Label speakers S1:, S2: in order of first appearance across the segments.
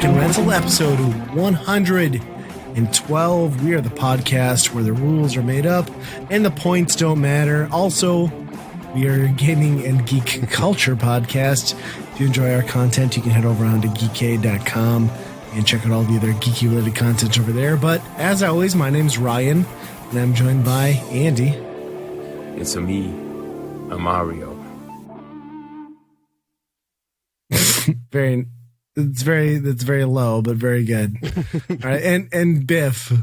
S1: and Rental, episode 112. We are the podcast where the rules are made up and the points don't matter. Also, we are a gaming and geek culture podcast. If you enjoy our content, you can head over on to geekade.com and check out all the other geeky related content over there. But as always, my name's Ryan, and I'm joined by Andy.
S2: It's me, Mario.
S1: That's very low, but very good. All right, and Biff.
S3: Do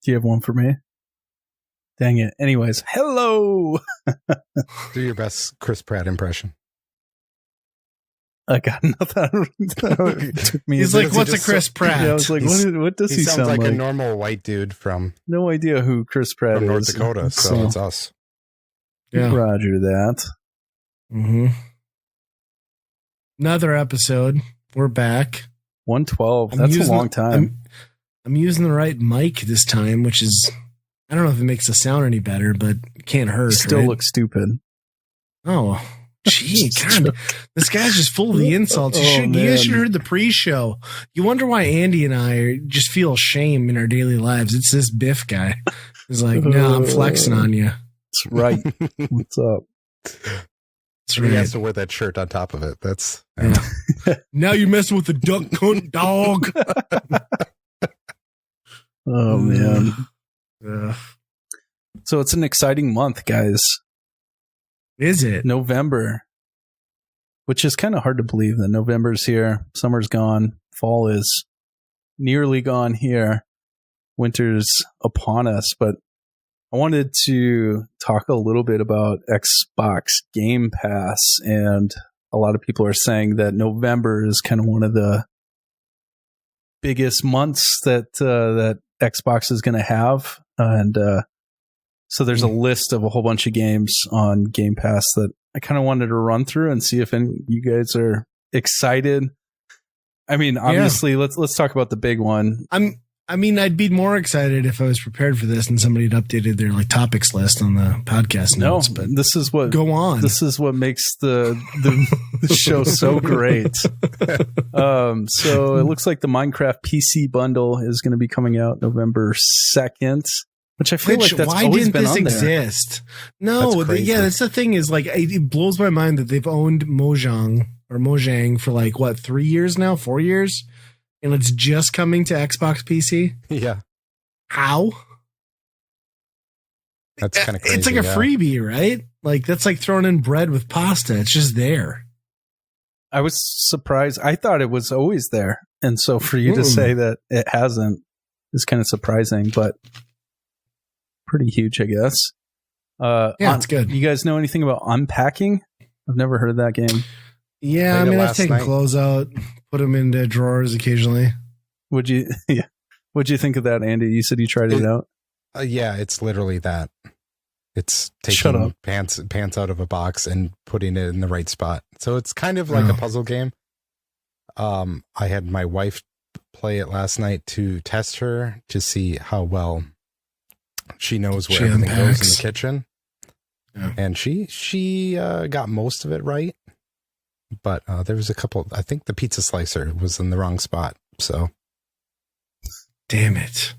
S3: you have one for me? Dang it. Anyways, hello.
S4: Do your best Chris Pratt impression.
S3: I got nothing.
S1: He's like, what's a Chris Pratt?
S3: Yeah, I was like, what does he sound like?
S4: He sounds like a normal white dude from...
S3: No idea who Chris Pratt
S4: from
S3: is.
S4: North Dakota, so it's us.
S3: Yeah. Roger that.
S1: Mm-hmm. Another episode. We're back.
S3: 112. That's a long time.
S1: I'm using the right mic this time, which is, I don't know if it makes the sound any better, but it can't hurt.
S3: Still
S1: right?
S3: looks stupid.
S1: Oh, gee, God. This guy's just full of the insults. You guys should have heard the pre-show. You wonder why Andy and I just feel shame in our daily lives. It's this Biff guy. He's like, no, I'm flexing on you.
S3: That's right. What's up?
S4: So he has to wear that shirt on top of it. That's
S1: now you're messing with the duck cunt dog.
S3: Oh man. So it's an exciting month, guys.
S1: Is it?
S3: November. Which is kind of hard to believe that November's here. Summer's gone. Fall is nearly gone here. Winter's upon us, but I wanted to talk a little bit about Xbox Game Pass, and a lot of people are saying that November is kind of one of the biggest months that Xbox is going to have, and so there's a list of a whole bunch of games on Game Pass that I kind of wanted to run through and see if you guys are excited. I mean, obviously, let's talk about the big one.
S1: I'd be more excited if I was prepared for this and somebody had updated their topics list on the podcast notes. But
S3: this is what
S1: go on.
S3: This is what makes the show so great. So it looks like the Minecraft PC bundle is going to be coming out November 2nd, which I feel like that's always been on there.
S1: Exist? No, that's the thing is it blows my mind that they've owned Mojang for 3 years now, 4 years. And it's just coming to Xbox PC?
S4: Yeah.
S1: How?
S4: That's kind of crazy.
S1: It's like a freebie, right? That's like throwing in bread with pasta. It's just there.
S3: I was surprised. I thought it was always there. And so for you to say that it hasn't is kind of surprising, but pretty huge, I guess.
S1: It's good.
S3: You guys know anything about Unpacking? I've never heard of that game.
S1: Yeah, I've taken clothes out, put them into drawers occasionally.
S3: What'd you think of that, Andy? You said you tried it out.
S4: Yeah, it's literally that. It's taking pants out of a box and putting it in the right spot. So it's kind of like a puzzle game. I had my wife play it last night to test her to see how well she knows where everything goes in the kitchen. Yeah. And she got most of it right. But there was a couple. I think the pizza slicer was in the wrong spot. So,
S1: damn it!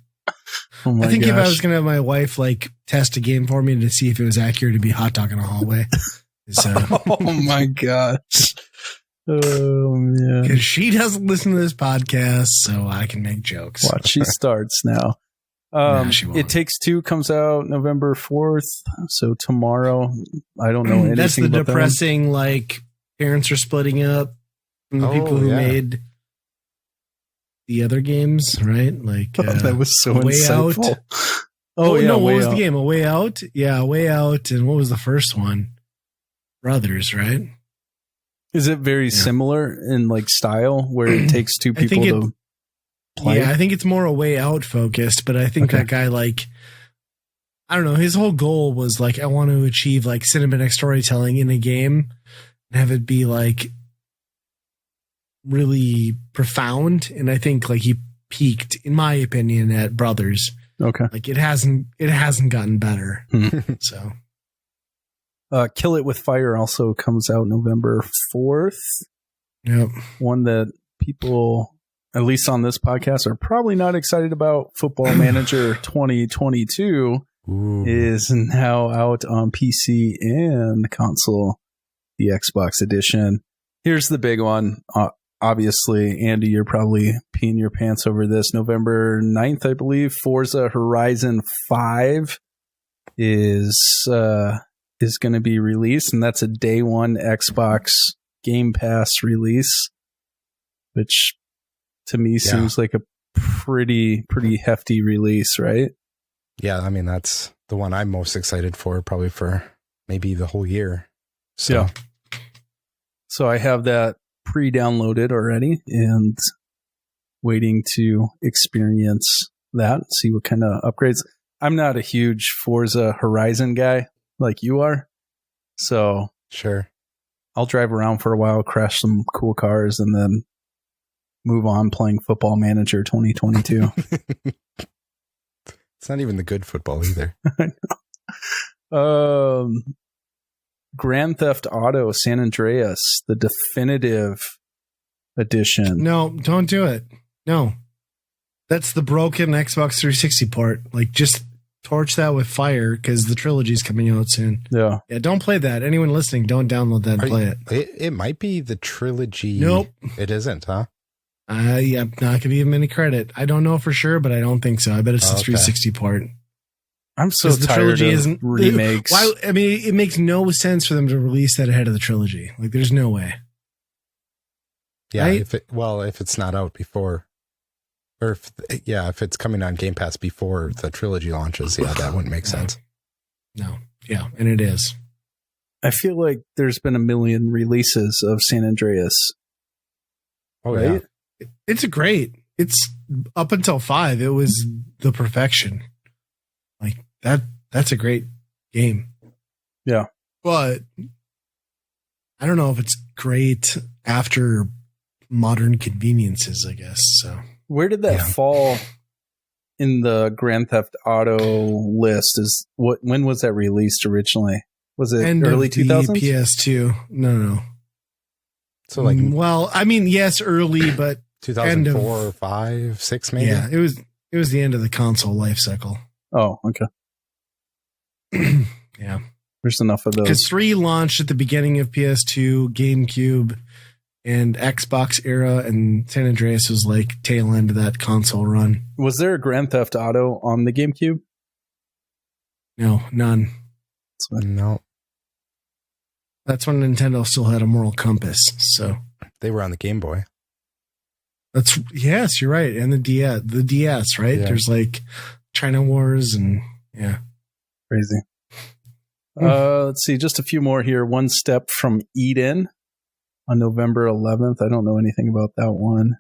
S3: Oh
S1: I think if I was going to have my wife test a game for me to see if it was accurate to be hot dog in a hallway.
S3: Oh my gosh! Oh man!
S1: Because she doesn't listen to this podcast, so I can make jokes.
S3: Watch, she starts now. It Takes Two comes out November 4th, so tomorrow. I don't know anything.
S1: That's the
S3: about
S1: depressing parents are splitting up from the people who made the other games, right?
S3: That was so
S1: Way
S3: insightful.
S1: Out. What was the game? A Way Out? Yeah, A Way Out. And what was the first one? Brothers, right?
S3: Is it very similar in style where it takes two people to play?
S1: Yeah, I think it's more A Way Out focused, but I think that guy I don't know, his whole goal was I want to achieve cinematic storytelling in a game. Have it be really profound, and I think he peaked, in my opinion, at Brothers.
S3: Okay,
S1: it hasn't gotten better. So,
S3: Kill It With Fire also comes out November 4th.
S1: Yep,
S3: one that people at least on this podcast, are probably not excited about Football Manager 2022 is now out on PC and console, the Xbox edition. Here's the big one. Obviously, Andy, you're probably peeing your pants over this. November 9th, I believe, Forza Horizon 5 is going to be released, and that's a day one Xbox Game Pass release, which to me seems like a pretty hefty release, right?
S4: Yeah, I mean, that's the one I'm most excited for, probably for maybe the whole year. So.
S3: Yeah. So I have that pre-downloaded already and waiting to experience that, see what kind of upgrades. I'm not a huge Forza Horizon guy like you are, so
S4: sure, I'll
S3: drive around for a while, crash some cool cars, and then move on playing Football Manager 2022.
S4: It's not even the good football either.
S3: Grand Theft Auto San Andreas, the definitive edition.
S1: No, don't do it. No. That's the broken Xbox 360 port. Like, just torch that with fire because the trilogy's coming out soon.
S3: Yeah.
S1: Yeah, don't play that. Anyone listening, don't download that and play it.
S4: It might be the trilogy.
S1: Nope.
S4: It isn't, huh?
S1: Yeah, I'm not going to give him any credit. I don't know for sure, but I don't think so. I bet it's the 360 port.
S3: I'm so tired of remakes.
S1: Why? I mean, it makes no sense for them to release that ahead of the trilogy. Like, there's no way.
S4: Yeah,
S1: right?
S4: if it's not out before, or if it's coming on Game Pass before the trilogy launches, that wouldn't make sense.
S1: No, yeah, and it is.
S3: I feel like there's been a million releases of San Andreas.
S4: Oh, right?
S1: Yeah. It's it's up until 5, it was the perfection. Like, that's a great game.
S3: Yeah.
S1: But I don't know if it's great after modern conveniences, I guess. So
S3: where did that fall in the Grand Theft Auto list? When was that released originally? Was it early 2000s?
S1: PS2. No.
S4: So like,
S1: well, I mean, yes, early, but
S4: 2004, 5, 6, maybe.
S1: Yeah, it was the end of the console life cycle.
S3: Oh, okay.
S1: Yeah.
S3: There's enough of those.
S1: Because 3 launched at the beginning of PS2, GameCube, and Xbox era, and San Andreas was like tail end of that console run.
S3: Was there a Grand Theft Auto on the GameCube?
S1: No, none.
S4: No.
S1: That's when Nintendo still had a moral compass. So
S4: they were on the Game Boy.
S1: Yes, you're right. And the DS, right? Yeah. There's like China Wars and
S3: crazy. Let's see, just a few more here. One Step from Eden on November 11th. I don't know anything about that one.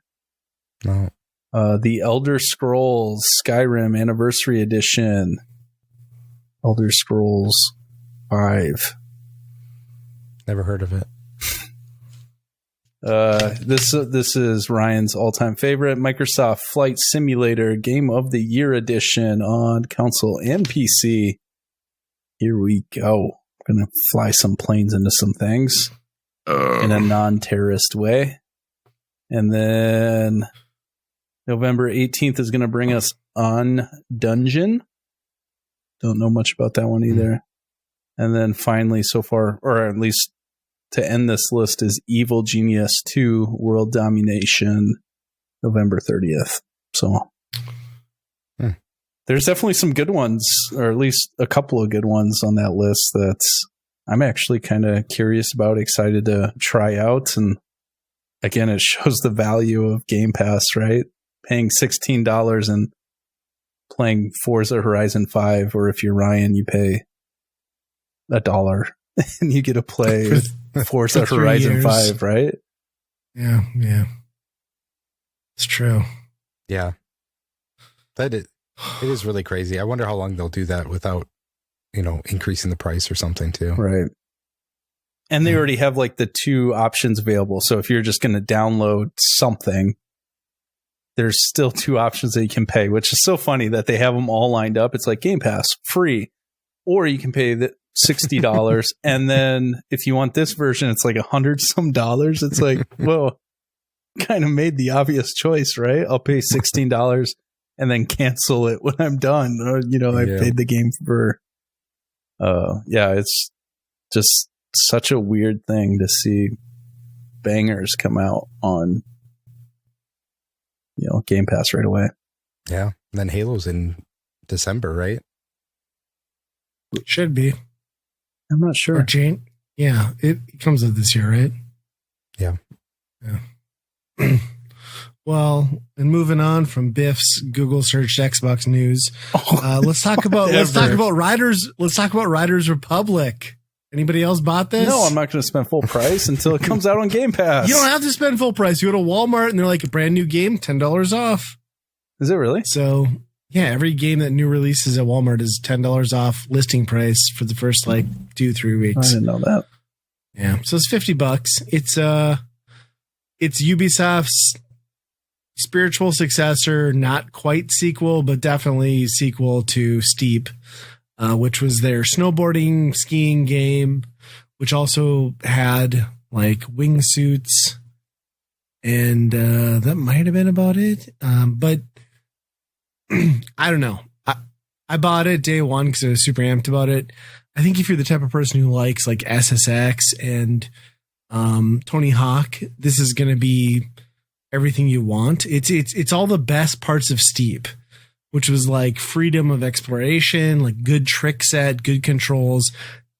S4: No.
S3: The Elder Scrolls Skyrim Anniversary Edition. Elder Scrolls 5.
S4: Never heard of it.
S3: This is Ryan's all-time favorite, Microsoft Flight Simulator Game of the Year Edition on console and PC. Here we go. I'm going to fly some planes into some things in a non-terrorist way. And then November 18th is going to bring us on Dungeon. Don't know much about that one either. And then finally, so far, or at least to end this list, is Evil Genius 2 World Domination, November 30th. So there's definitely some good ones, or at least a couple of good ones on that list that I'm actually kind of curious about, excited to try out. And again, it shows the value of Game Pass, right? Paying $16 and playing Forza Horizon 5, or if you're Ryan, you pay $1 and you get to play Forza Horizon 5, right?
S1: Yeah. It's true.
S4: Yeah. It is really crazy. I wonder how long they'll do that without, increasing the price or something too.
S3: Right. And they already have like the 2 options available. So if you're just going to download something, there's still 2 options that you can pay, which is so funny that they have them all lined up. It's like Game Pass, free, or you can pay the $60. And then if you want this version, it's like $100 some. It's like, whoa, kind of made the obvious choice, right? I'll pay $16 and then cancel it when I'm done. Or, I paid the game for. It's just such a weird thing to see bangers come out on, Game Pass right away.
S4: Yeah. And then Halo's in December, right?
S1: It should be.
S3: I'm not sure.
S1: Or Jane. Yeah, it comes out this year, right?
S4: Yeah.
S1: Well, and moving on from Biff's Google searched Xbox news, let's talk about Riders. Let's talk about Riders Republic. Anybody else bought this?
S3: No, I'm not going to spend full price until it comes out on Game Pass.
S1: You don't have to spend full price. You go to Walmart and they're like a brand new game, $10 off.
S3: Is it really?
S1: So yeah, every game that new releases at Walmart is $10 off listing price for the first 2-3 weeks.
S3: I didn't know that.
S1: Yeah, so it's $50. It's Ubisoft's spiritual successor, not quite sequel, but definitely sequel to Steep, which was their snowboarding skiing game, which also had wingsuits, and that might have been about it. But I don't know. I bought it day one because I was super amped about it. I think if you're the type of person who likes SSX and Tony Hawk, this is going to be everything you want. It's all the best parts of Steep, which was freedom of exploration, good trick set, good controls,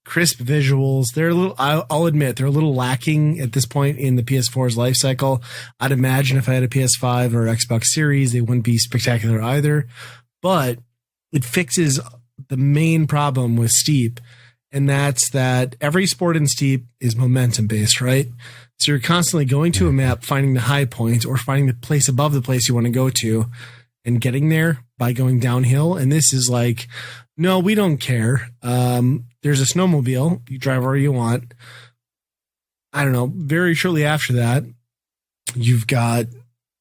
S1: crisp visuals. They're a little, I'll admit, they're a little lacking at this point in the PS4's life cycle. I'd imagine if I had a PS5 or Xbox Series, they wouldn't be spectacular either, but it fixes the main problem with Steep. And that's that every sport in Steep is momentum based, right? So you're constantly going to a map, finding the high point or finding the place above the place you want to go to and getting there by going downhill. And this is no, we don't care. There's a snowmobile. You drive wherever you want. I don't know. Very shortly after that, you've got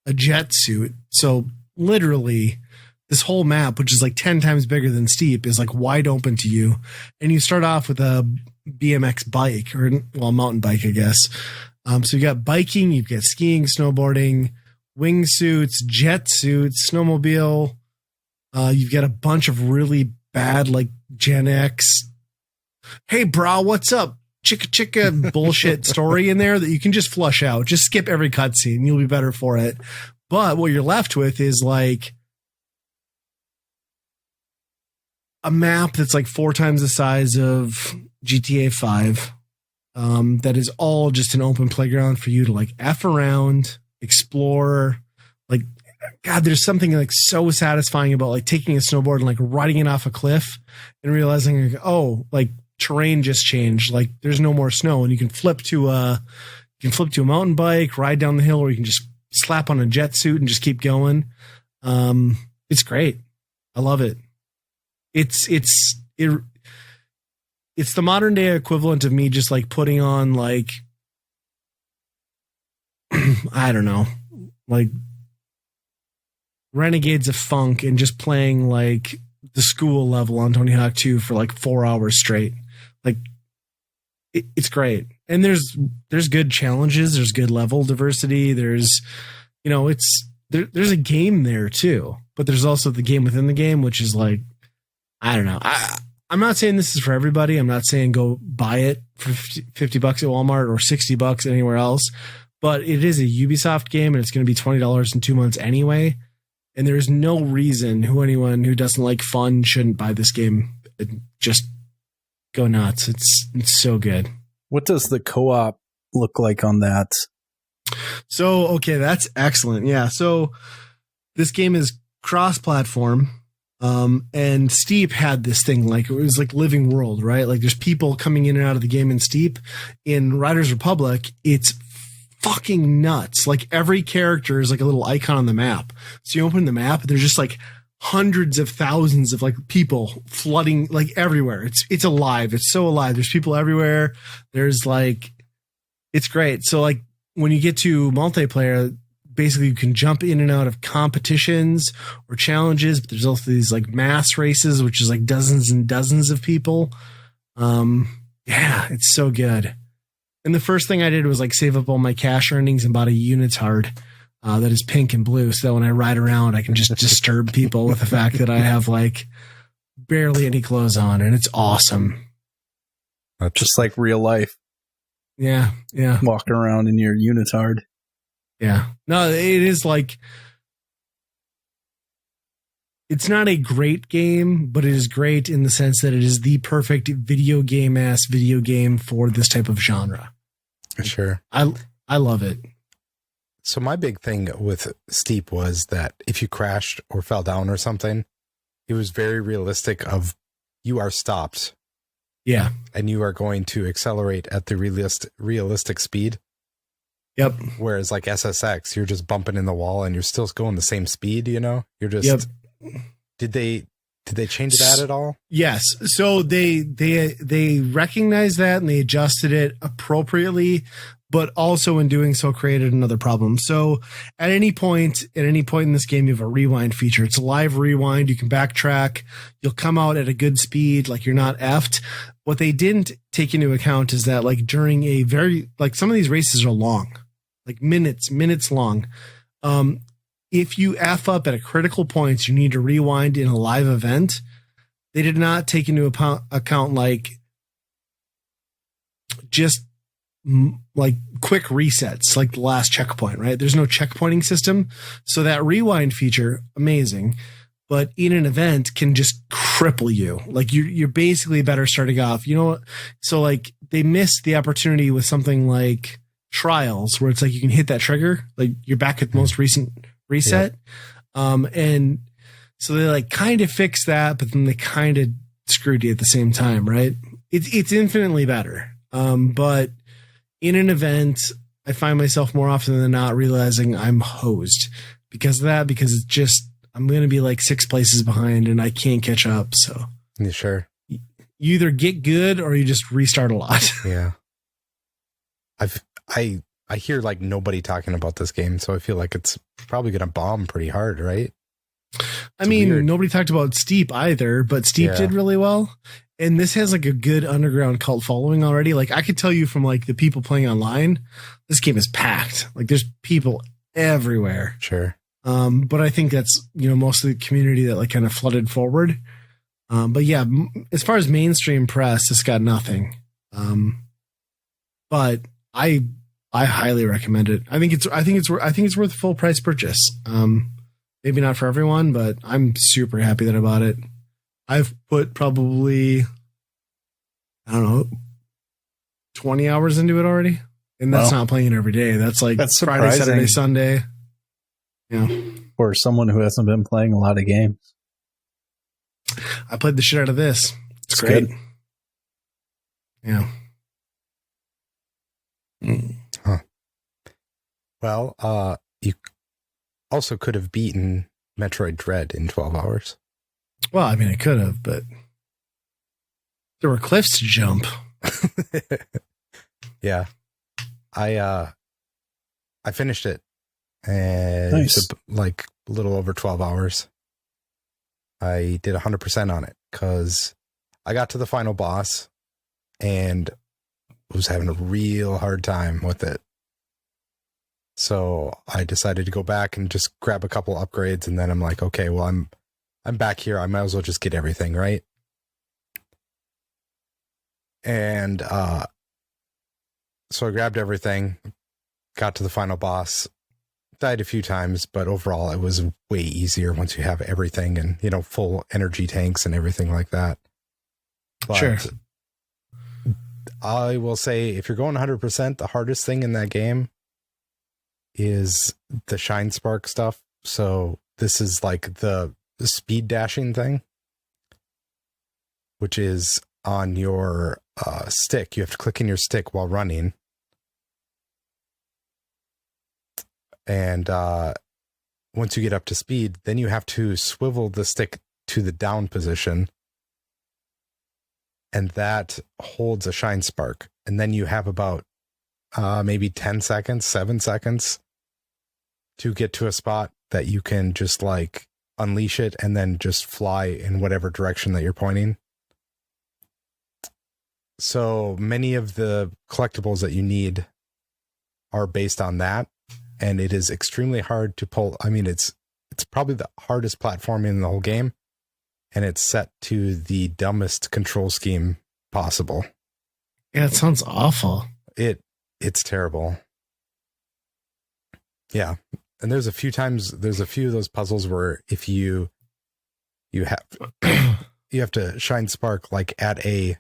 S1: a jet suit. So literally this whole map, which is 10 times bigger than Steep, is wide open to you. And you start off with a BMX bike or mountain bike, I guess. So you got biking, you've got skiing, snowboarding, wingsuits, jet suits, snowmobile. You've got a bunch of really bad Gen X. Hey, bro, what's up? Chicka bullshit story in there that you can just flush out. Just skip every cutscene. You'll be better for it. But what you're left with is a map that's 4 times the size of GTA 5. That is all just an open playground for you to F around, explore. God, there's something so satisfying about taking a snowboard and riding it off a cliff and realizing terrain just changed. There's no more snow and you can flip to a mountain bike, ride down the hill, or you can just slap on a jet suit and just keep going. It's great. I love it. It's the modern day equivalent of me just putting on I don't know, Renegades of Funk and just playing the school level on Tony Hawk 2 for 4 hours straight. It's great. And there's good challenges. There's good level diversity. There's, there's a game there too, but there's also the game within the game, which is I don't know. I'm not saying this is for everybody. I'm not saying go buy it for $50 at Walmart or $60 anywhere else, but it is a Ubisoft game and it's going to be $20 in 2 months anyway. And there's no reason anyone who doesn't like fun shouldn't buy this game. Just go nuts. It's so good.
S3: What does the co-op look like on that?
S1: So, okay, that's excellent. Yeah. So this game is cross-platform. And Steep had this thing it was Living World, right? There's people coming in and out of the game in Steep. In Riders Republic, it's fucking nuts. Every character is a little icon on the map. So you open the map, there's just hundreds of thousands of people flooding everywhere. It's alive. It's so alive. There's people everywhere. There's it's great. So when you get to multiplayer, basically you can jump in and out of competitions or challenges, but there's also these mass races, which is dozens and dozens of people. Yeah, it's so good. And the first thing I did was like save up all my cash earnings and bought a unitard that is pink and blue. So that when I ride around, I can just disturb people with the fact that I have like barely any clothes on, and it's awesome.
S3: Just like real life.
S1: Yeah. Yeah.
S3: Walking around in your unitard.
S1: Yeah. No, it is like, it's not a great game, but it is great in the sense that it is the perfect video game for this type of genre.
S4: Sure.
S1: I love it.
S4: So my big thing with Steep was that if you crashed or fell down or something, it was very realistic of you are stopped.
S1: Yeah.
S4: And you are going to accelerate at the realistic speed.
S1: Yep.
S4: Whereas like SSX, you're just bumping in the wall and you're still going the same speed, you know? You're just... Yep. Did they change that at all?
S1: Yes. So they recognized that and they adjusted it appropriately, but also in doing so created another problem. So at any point in this game, you have a rewind feature. It's a live rewind. You can backtrack. You'll come out at a good speed, like you're not effed. What they didn't take into account is that like during a very, like some of these races are long, like minutes long. If you F up at a critical point, you need to rewind in a live event. They did not take into account like just like quick resets, like the last checkpoint, right? There's no checkpointing system. So that rewind feature, amazing, but in an event can just cripple you. Like you're basically better starting off, you know what? So like they missed the opportunity with something like Trials, where it's like you can hit that trigger, like you're back at the most recent reset. Yep. And so they like kind of fixed that, but then they kind of screwed you at the same time, right? It's infinitely better. But in an event, I find myself more often than not realizing I'm hosed because of that, because it's just, I'm going to be like 6 places behind and I can't catch up. So
S4: you sure?
S1: You either get good or you just restart a lot.
S4: Yeah. I hear like nobody talking about this game, so I feel like it's probably going to bomb pretty hard, right?
S1: I mean, weird. Nobody talked about Steep either, but Steep did really well. And this has like a good underground cult following already. Like I could tell you from like the people playing online, this game is packed. Like there's people everywhere.
S4: Sure.
S1: But I think that's, you know, most of the community that like kind of flooded forward. But yeah, as far as mainstream press, it's got nothing. But I highly recommend it. I think it's worth full price purchase. Maybe not for everyone, but I'm super happy that I bought it. I've put probably, I don't know, 20 hours into it already. And that's not playing it every day. That's like that's Friday, Saturday, Sunday. Yeah.
S3: For someone who hasn't been playing a lot of games.
S1: I played the shit out of this. It's great. Good. Yeah.
S4: Huh. Well, you also could have beaten Metroid Dread in 12 hours.
S1: Well, I mean, I could have, but there were cliffs to jump.
S4: Yeah. I finished it. And it's like a little over 12 hours. I did 100% on it because I got to the final boss and was having a real hard time with it. So I decided to go back and just grab a couple upgrades, and then I'm like, okay, well, I'm back here. I might as well just get everything, right? And so I grabbed everything, got to the final boss, died a few times, but overall it was way easier once you have everything and, you know, full energy tanks and everything like that. But
S1: sure.
S4: I will say, if you're going 100%, the hardest thing in that game is the Shine Spark stuff. So this is like the speed dashing thing, which is on your stick. You have to click in your stick while running. And once you get up to speed, then you have to swivel the stick to the down position. And that holds a Shine Spark. And then you have about maybe 10 seconds, 7 seconds to get to a spot that you can just like unleash it and then just fly in whatever direction that you're pointing. So many of the collectibles that you need are based on that, and it is extremely hard to pull. I mean, it's probably the hardest platforming in the whole game, and it's set to the dumbest control scheme possible.
S1: Yeah, it sounds awful.
S4: It's terrible. Yeah. And there's a few of those puzzles where if you have to shine spark like at a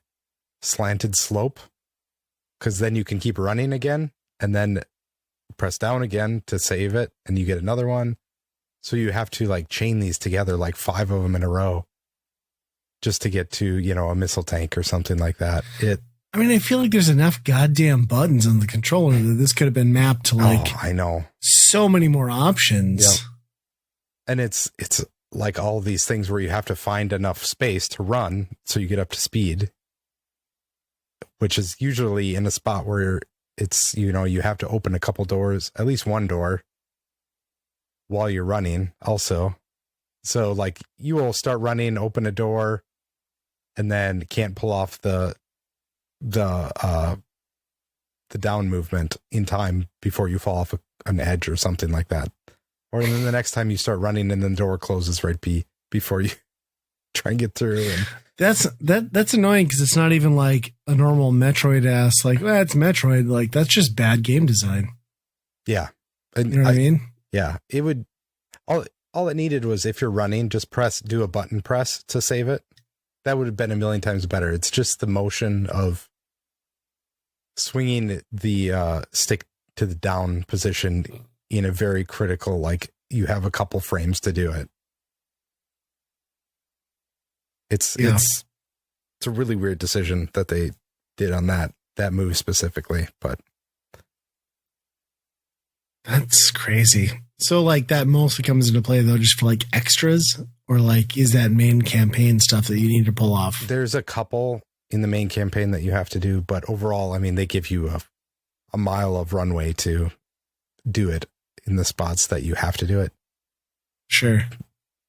S4: slanted slope, because then you can keep running again and then press down again to save it and you get another one. So you have to like chain these together, like 5 of them in a row, just to get to, a missile tank or something like that.
S1: I feel like there's enough goddamn buttons on the controller that this could have been mapped to
S4: I know,
S1: so many more options.
S4: Yep. And it's like all these things where you have to find enough space to run so you get up to speed, which is usually in a spot where it's, you have to open a couple doors, at least one door while you're running also. So like you will start running, open a door, and then can't pull off the down movement in time before you fall off an edge or something like that. Or then the next time you start running and then the door closes right before you try and get through. And
S1: that's annoying because it's not even like a normal Metroid ass, like, well, it's Metroid. Like, that's just bad game design.
S4: Yeah.
S1: And, you know what I mean?
S4: Yeah. It would, all it needed was if you're running, just do a button press to save it. That would have been a million times better. It's just the motion of swinging the stick to the down position in a very critical, like you have a couple frames to do it. It's a really weird decision that they did on that move specifically, but
S1: that's crazy. So like that mostly comes into play though, just for like extras, or like is that main campaign stuff that you need to pull off?
S4: There's a couple in the main campaign that you have to do, but overall, they give you a mile of runway to do it in the spots that you have to do it.
S1: Sure.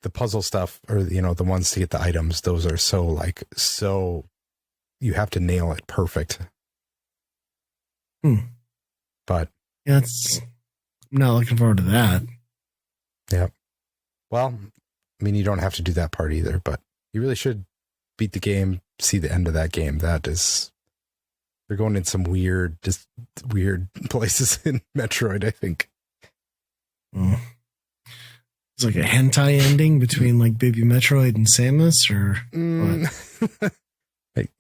S4: The puzzle stuff, or the ones to get the items, those are so you have to nail it perfect. But
S1: yeah, I'm not looking forward to that.
S4: Yeah. Well, you don't have to do that part either, but you really should beat the game, see the end of that game. They're going in some weird places in Metroid, I think.
S1: It's like a hentai ending between like Baby Metroid and Samus, or what?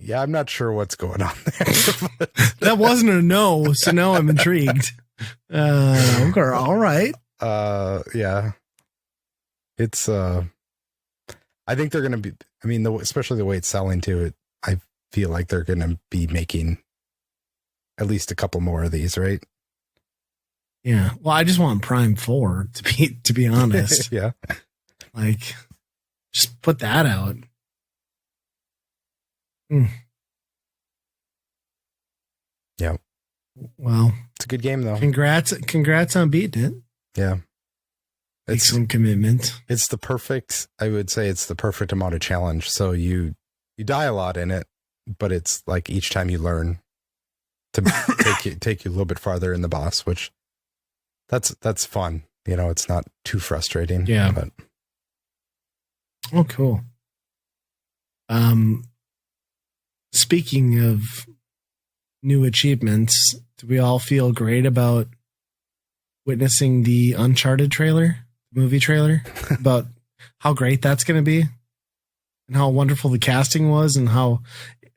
S4: Yeah, I'm not sure what's going on there.
S1: That wasn't a no, so now I'm intrigued. Okay, all right.
S4: Yeah. It's I think they're going to be, especially the way it's selling to it, I feel like they're going to be making at least a couple more of these, right?
S1: Yeah. Well, I just want Prime 4 to be honest.
S4: Yeah.
S1: Like, just put that out.
S4: Yeah.
S1: Well,
S4: it's a good game though.
S1: Congrats on beating it.
S4: Yeah.
S1: It's some commitment.
S4: I would say it's the perfect amount of challenge. So you die a lot in it, but it's like each time you learn to take you a little bit farther in the boss, which that's fun. It's not too frustrating.
S1: Yeah.
S4: But.
S1: Oh, cool. Speaking of new achievements, do we all feel great about witnessing the Uncharted movie trailer, about how great that's going to be and how wonderful the casting was and how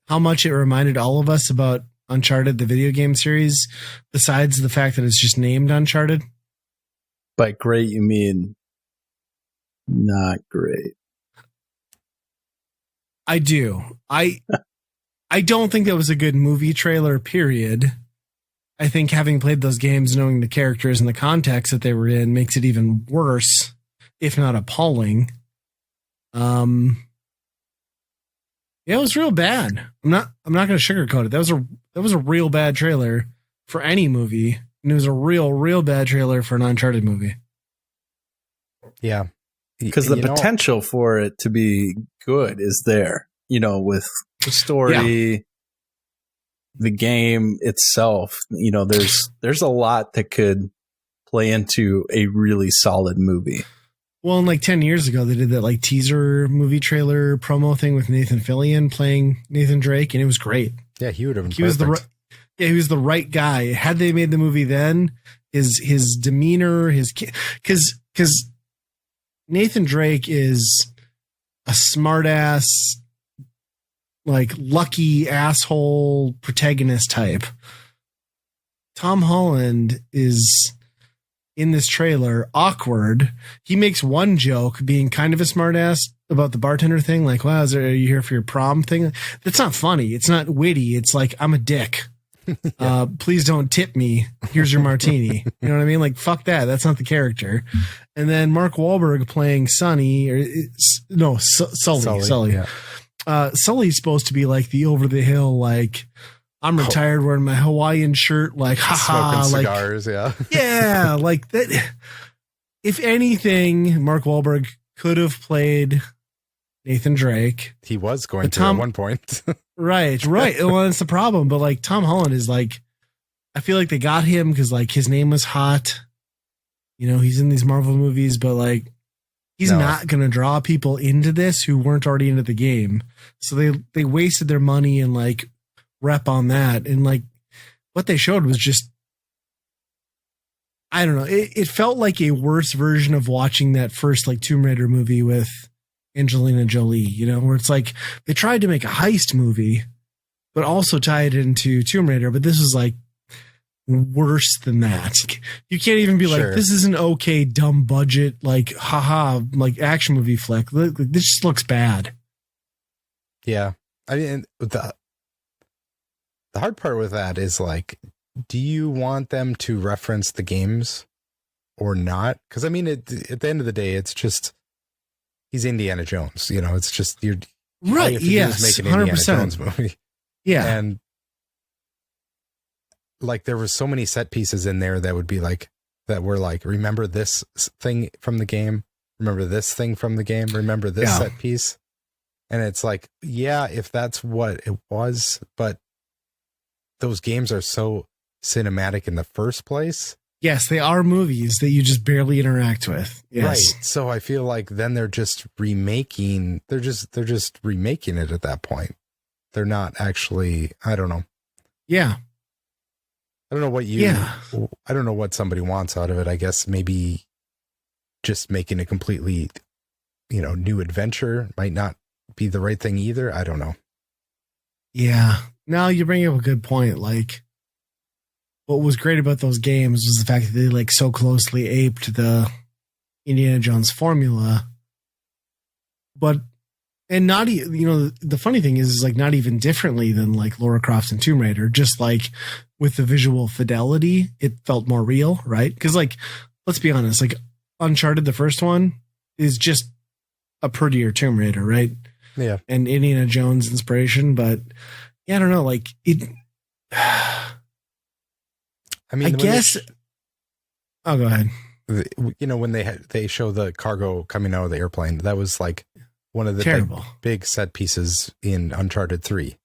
S1: much it reminded all of us about Uncharted, the video game series, besides the fact that it's just named Uncharted?
S3: By great, you mean not great.
S1: I do. I don't think that was a good movie trailer, period. I think having played those games, knowing the characters and the context that they were in makes it even worse, if not appalling. Yeah, it was real bad. I'm not going to sugarcoat it. That was a real bad trailer for any movie, and it was a real bad trailer for an Uncharted movie.
S4: Yeah.
S3: Because the potential for it to be good is there, with the story, the game itself, there's a lot that could play into a really solid movie.
S1: Well, and like 10 years ago, they did that like teaser movie trailer promo thing with Nathan Fillion playing Nathan Drake, and it was great.
S4: Yeah, he would have been.
S1: He was he was the right guy. Had they made the movie then, his demeanor, because Nathan Drake is a smartass, like lucky asshole protagonist type. Tom Holland is in this trailer awkward. He makes one joke being kind of a smartass about the bartender thing, like, wow, are you here for your prom thing? That's not funny. It's not witty. It's like, I'm a dick. Please don't tip me. Here's your martini. You know what I mean? Like, fuck that. That's not the character. And then Mark Wahlberg playing Sully. Sully. Yeah. Sully's supposed to be like the over the hill, like, I'm retired wearing my Hawaiian shirt, like, haha,
S4: smoking
S1: like
S4: cigars, yeah.
S1: Yeah, like that. If anything, Mark Wahlberg could have played Nathan Drake.
S4: He was going to at one point.
S1: Right. Well, that's the problem. But like Tom Holland is like, I feel like they got him because like his name was hot. He's in these Marvel movies, but like he's not going to draw people into this who weren't already into the game. So they wasted their money and like rep on that. And like what they showed was just, I don't know. It felt like a worse version of watching that first like Tomb Raider movie with Angelina Jolie, where it's like they tried to make a heist movie, but also tie it into Tomb Raider. But this is like worse than that. You can't even be like, this is an okay, dumb budget, like, haha, like action movie flick. This just looks bad.
S4: Yeah. I mean, the hard part with that is like, do you want them to reference the games or not? Because I mean, at the end of the day, it's just he's Indiana Jones. It's just you're
S1: right. Yes,
S4: make an 100%. Indiana Jones movie.
S1: Yeah,
S4: and like there were so many set pieces in there that would be like that were like, remember this thing from the game, remember this thing from the game, remember this set piece, and it's like, yeah, if that's what it was, but those games are so cinematic in the first place.
S1: Yes, they are movies that you just barely interact with. Yes.
S4: Right. So I feel like then they're just remaking. They're just remaking it at that point. They're not actually. I don't know.
S1: Yeah.
S4: I don't know what I don't know what somebody wants out of it. I guess maybe just making a completely, new adventure might not be the right thing either. I don't know. Yeah.
S1: Now you bring up a good point. Like, what was great about those games was the fact that they like so closely aped the Indiana Jones formula. And not, the funny thing is like not even differently than like Lara Croft and Tomb Raider, just like with the visual fidelity, it felt more real, right? Because like, let's be honest, like Uncharted, the first one, is just a prettier Tomb Raider, right?
S4: Yeah.
S1: And Indiana Jones inspiration, but yeah, I don't know, like it.
S4: I mean,
S1: I'll go ahead.
S4: When they show the cargo coming out of the airplane, that was like one of the big set pieces in Uncharted 3.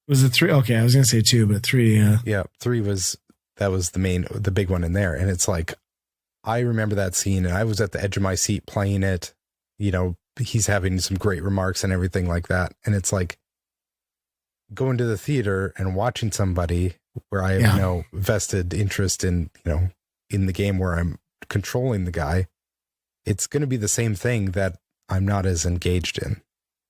S1: Was it 3? Okay, I was going to say 2, but 3, yeah.
S4: Yeah, 3 was the big one in there. And it's like, I remember that scene and I was at the edge of my seat playing it. He's having some great remarks and everything like that. And it's like going to the theater and watching somebody where I have no vested interest in, in the game where I'm controlling the guy. It's going to be the same thing that I'm not as engaged in.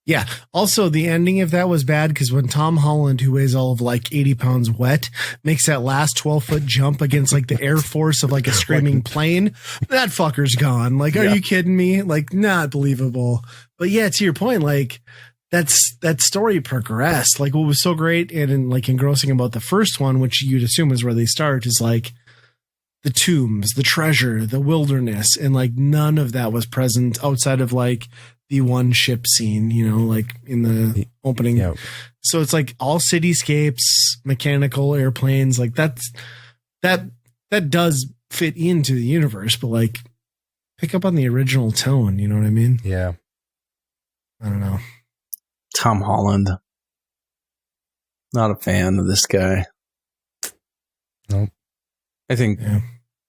S1: Yeah. Also, the ending of that was bad because when Tom Holland, who weighs all of like 80 pounds wet, makes that last 12-foot jump against like the Air Force of like a screaming plane, that fucker's gone. Like, are you kidding me? Like, not believable. But yeah, to your point, like that story progressed. Like what was so great and like engrossing about the first one, which you'd assume is where they start, is like the tombs, the treasure, the wilderness. And like none of that was present outside of like the one ship scene, like in the opening. Yep. So it's like all cityscapes, mechanical airplanes, like that does fit into the universe, but like pick up on the original tone. You know what I mean?
S4: Yeah.
S1: I don't know.
S3: Tom Holland. Not a fan of this guy.
S4: Nope.
S3: I think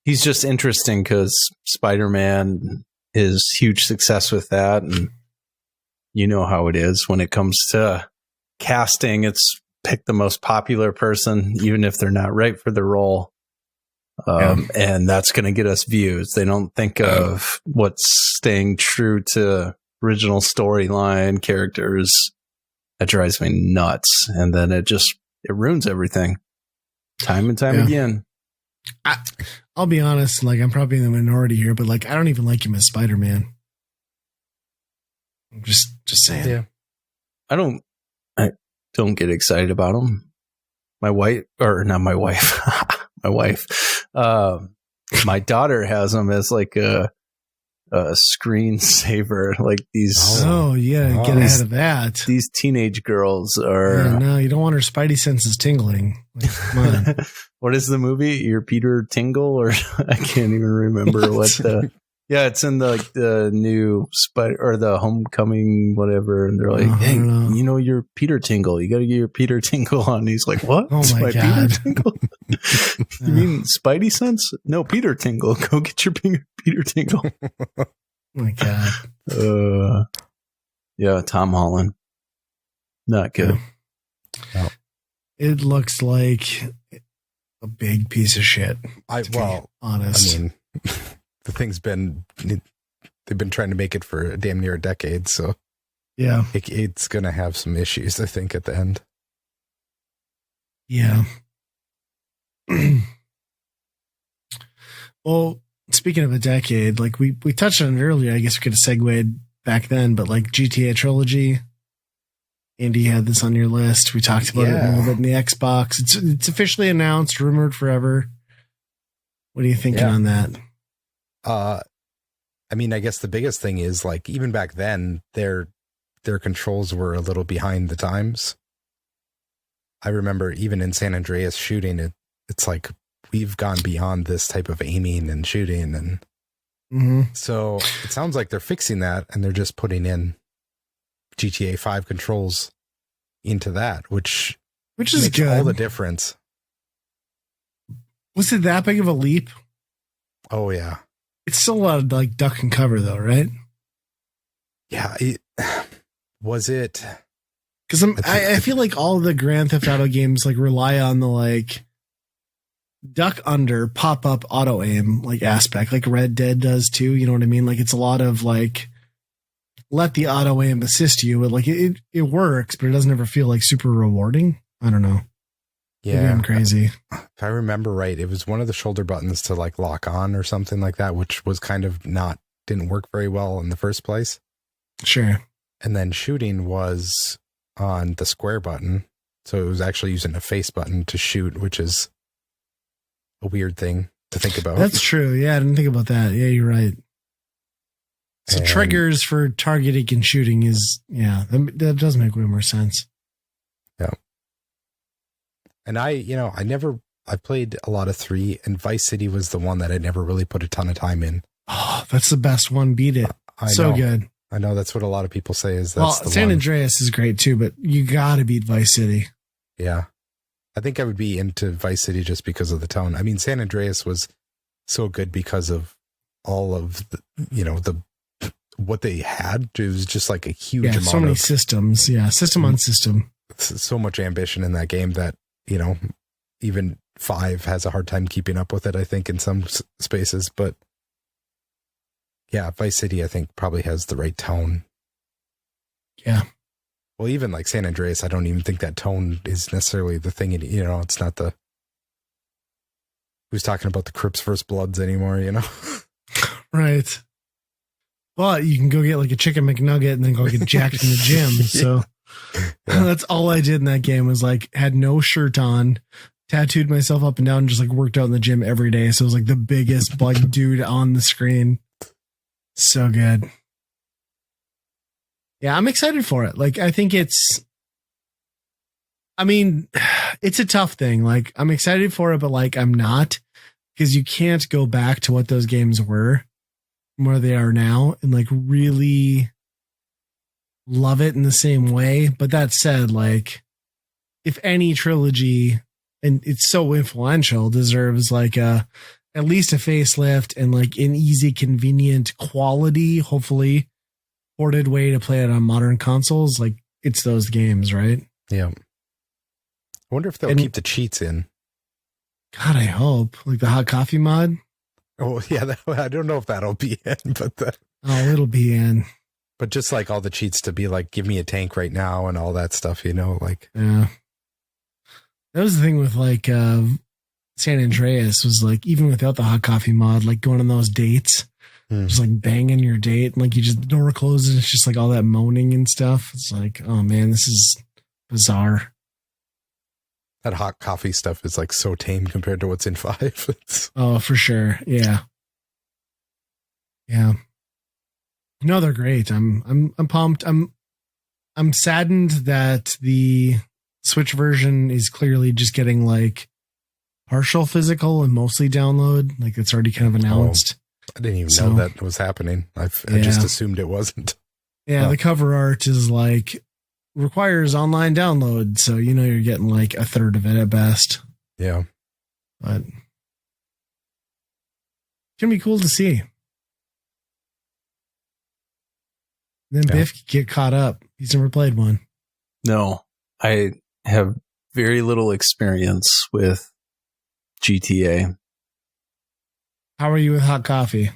S3: he's just interesting because Spider-Man is huge success with that, and you know how it is when it comes to casting. It's pick the most popular person, even if they're not right for the role. And that's going to get us views. They don't think of what's staying true to original storyline characters. That drives me nuts. And then it ruins everything time and time again.
S1: I'll be honest, like I'm probably in the minority here, but like I don't even like him as Spider-Man. I'm just saying.
S3: Yeah. I don't get excited about him. My wife. My daughter has him as like a screensaver. Like these.
S1: Get ahead of that.
S3: These teenage girls are.
S1: No, you don't want her spidey senses tingling. Like, come on.
S3: What is the movie? Your Peter Tingle, or I can't even remember what the. Yeah, it's in the new Spider or the Homecoming, whatever. And they're like, "Hey, you know your Peter Tingle. You got to get your Peter Tingle on." And he's like, "What?
S1: Oh my God.
S3: Peter Tingle? You mean Spidey sense? No, Peter Tingle. Go get your Peter Tingle."
S1: Oh my God.
S3: Yeah, Tom Holland. Not good.
S1: No. It looks like a big piece of shit.
S4: Honest. I mean. The thing's they've been trying to make it for damn near a decade, so
S1: yeah,
S4: it's gonna have some issues, I think, at the end.
S1: Yeah. Well, speaking of a decade, like we touched on it earlier, I guess we could have segued back then, but like GTA Trilogy, Andy had this on your list. We talked about it a little bit in the Xbox. It's officially announced, rumored forever. What are you thinking on that?
S4: I mean, I guess the biggest thing is like even back then, their controls were a little behind the times. I remember even in San Andreas shooting it's like we've gone beyond this type of aiming and shooting, and so it sounds like they're fixing that, and they're just putting in GTA 5 controls into that, which
S1: is
S4: makes
S1: good.
S4: All the difference.
S1: Was it that big of a leap?
S4: Oh yeah.
S1: It's still a lot of like duck and cover though, right?
S4: Yeah. Was it?
S1: Because I feel like all the Grand Theft Auto games like rely on the like duck under, pop up, auto aim like aspect, like Red Dead does too. You know what I mean? Like it's a lot of like let the auto aim assist you, but like it works, but it doesn't ever feel like super rewarding. I don't know.
S4: Yeah,
S1: maybe I'm crazy.
S4: If I remember right, it was one of the shoulder buttons to like lock on or something like that, which was kind of didn't work very well in the first place.
S1: Sure.
S4: And then shooting was on the square button. So it was actually using a face button to shoot, which is a weird thing to think about.
S1: That's true. Yeah, I didn't think about that. Yeah, you're right. So triggers for targeting and shooting that does make way more sense.
S4: Yeah. And I played a lot of 3, and Vice City was the one that I never really put a ton of time in.
S1: Oh, that's the best one. Beat it. So good.
S4: I know that's what a lot of people say is
S1: that's the San Andreas is great too, but you gotta beat Vice City.
S4: Yeah. I think I would be into Vice City just because of the tone. I mean, San Andreas was so good because of all of the, what they had. It was just like a huge amount
S1: so many systems. Yeah. System on system.
S4: So much ambition in that game that, even 5 has a hard time keeping up with it, I think, in some spaces. But yeah, Vice City, I think, probably has the right tone.
S1: Yeah.
S4: Well, even like San Andreas, I don't even think that tone is necessarily the thing. It's not who's talking about the Crips vs. Bloods anymore,
S1: Right. Well, you can go get like a chicken McNugget and then go get jacked in the gym. So that's all I did in that game was like had no shirt on, tattooed myself up and down, and just like worked out in the gym every day. So it was like the biggest like dude on the screen. So good. Yeah, I'm excited for it. Like, I think it's a tough thing. Like, I'm excited for it, but like, I'm not, because you can't go back to what those games were from where they are now and like really love it in the same way. But that said, like, if any trilogy, and it's so influential, deserves like at least a facelift and like an easy, convenient, quality, hopefully ported way to play it on modern consoles, like it's those games, right?
S4: Yeah. I wonder if they'll keep the cheats in.
S1: God, I hope. Like the hot coffee mod.
S4: Oh yeah, I don't know if that'll be in, but
S1: it'll be in.
S4: But just like all the cheats to be like, give me a tank right now and all that stuff, like.
S1: Yeah. That was the thing with like San Andreas was like, even without the hot coffee mod, like going on those dates, just like banging your date, and like you just, the door closes, it's just like all that moaning and stuff. It's like, oh man, this is bizarre.
S4: That hot coffee stuff is like so tame compared to what's in 5.
S1: Oh, for sure. Yeah. Yeah. No, they're great. I'm pumped. I'm saddened that the Switch version is clearly just getting like partial physical and mostly download. Like it's already kind of announced.
S4: I didn't even know that was happening. I just assumed it wasn't.
S1: Yeah. The cover art is like requires online download. So, you're getting like a third of it at best.
S4: Yeah.
S1: But it's going to be cool to see. Then Biff could get caught up. He's never played one.
S3: No, I have very little experience with GTA.
S1: How are you with hot coffee?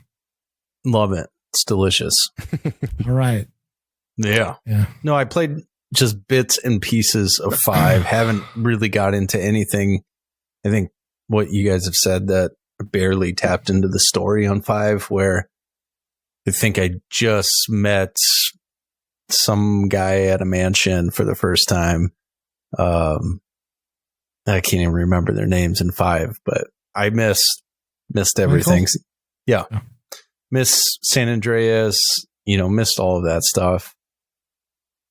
S3: Love it. It's delicious.
S1: All right.
S3: Yeah.
S1: Yeah.
S3: No, I played just bits and pieces of 5. Haven't really got into anything. I think what you guys have said, that I barely tapped into the story on 5, where I think I just met some guy at a mansion for the first time. I can't even remember their names in 5, but I missed everything.
S1: Michael?
S3: Yeah. Missed San Andreas, missed all of that stuff.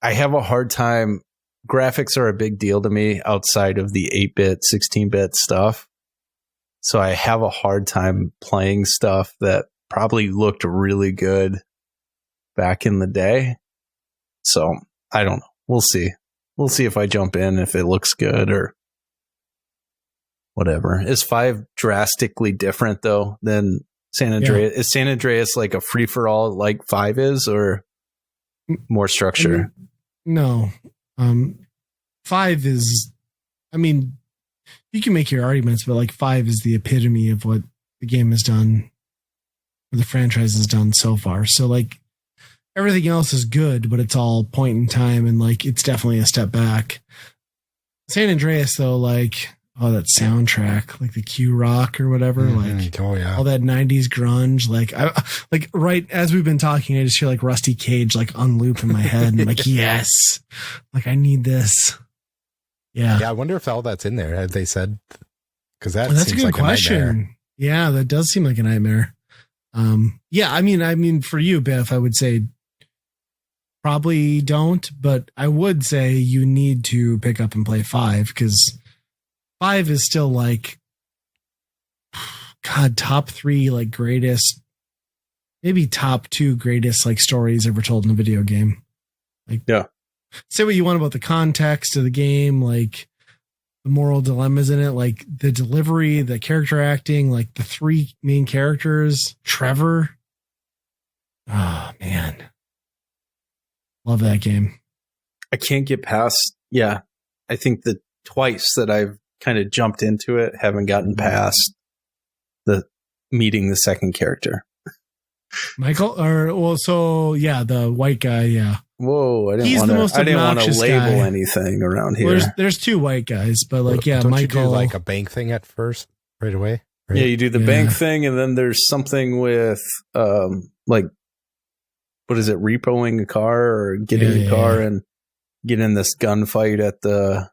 S3: I have a hard time. Graphics are a big deal to me outside of the 8-bit, 16-bit stuff. So I have a hard time playing stuff that probably looked really good back in the day. So I don't know. We'll see. We'll see if I jump in, if it looks good or whatever. Is 5 drastically different though than San Andreas? Yeah. Is San Andreas like a free for all like 5 is, or more structure?
S1: No. 5 is, you can make your arguments, but like 5 is the epitome of what the game has done, or the franchise has done so far. So like everything else is good, but it's all point in time, and like it's definitely a step back. San Andreas though, like that soundtrack, like the Q Rock or whatever, like all that 90s grunge, like I like right as we've been talking, I just hear like Rusty Cage like on loop in my head, and I'm like, yes, like I need this. Yeah.
S4: I wonder if all that's in there. Have they said? Because that's
S1: a good question. Yeah, that does seem like a nightmare. For you, Biff, I would say probably don't, but I would say you need to pick up and play 5, because 5 is still like, God, top 3 like greatest, maybe top 2 greatest like stories ever told in a video game. Like,
S3: yeah.
S1: Say what you want about the context of the game, like the moral dilemmas in it, like the delivery, the character acting, like the 3 main characters, Trevor. Oh man. Love that game.
S3: I can't get past. Yeah. I think the twice that I've kind of jumped into it, haven't gotten past the meeting the second character.
S1: Michael, the white guy. Yeah.
S3: Whoa. I didn't want to label anything around here.
S1: Well, there's 2 white guys, but like,
S4: don't
S1: Michael.
S4: You do like a bank thing at first, right away? Right?
S3: Yeah. You do the bank thing. And then there's something with, like, what is it? Repoing a car or getting a car and getting this gunfight at the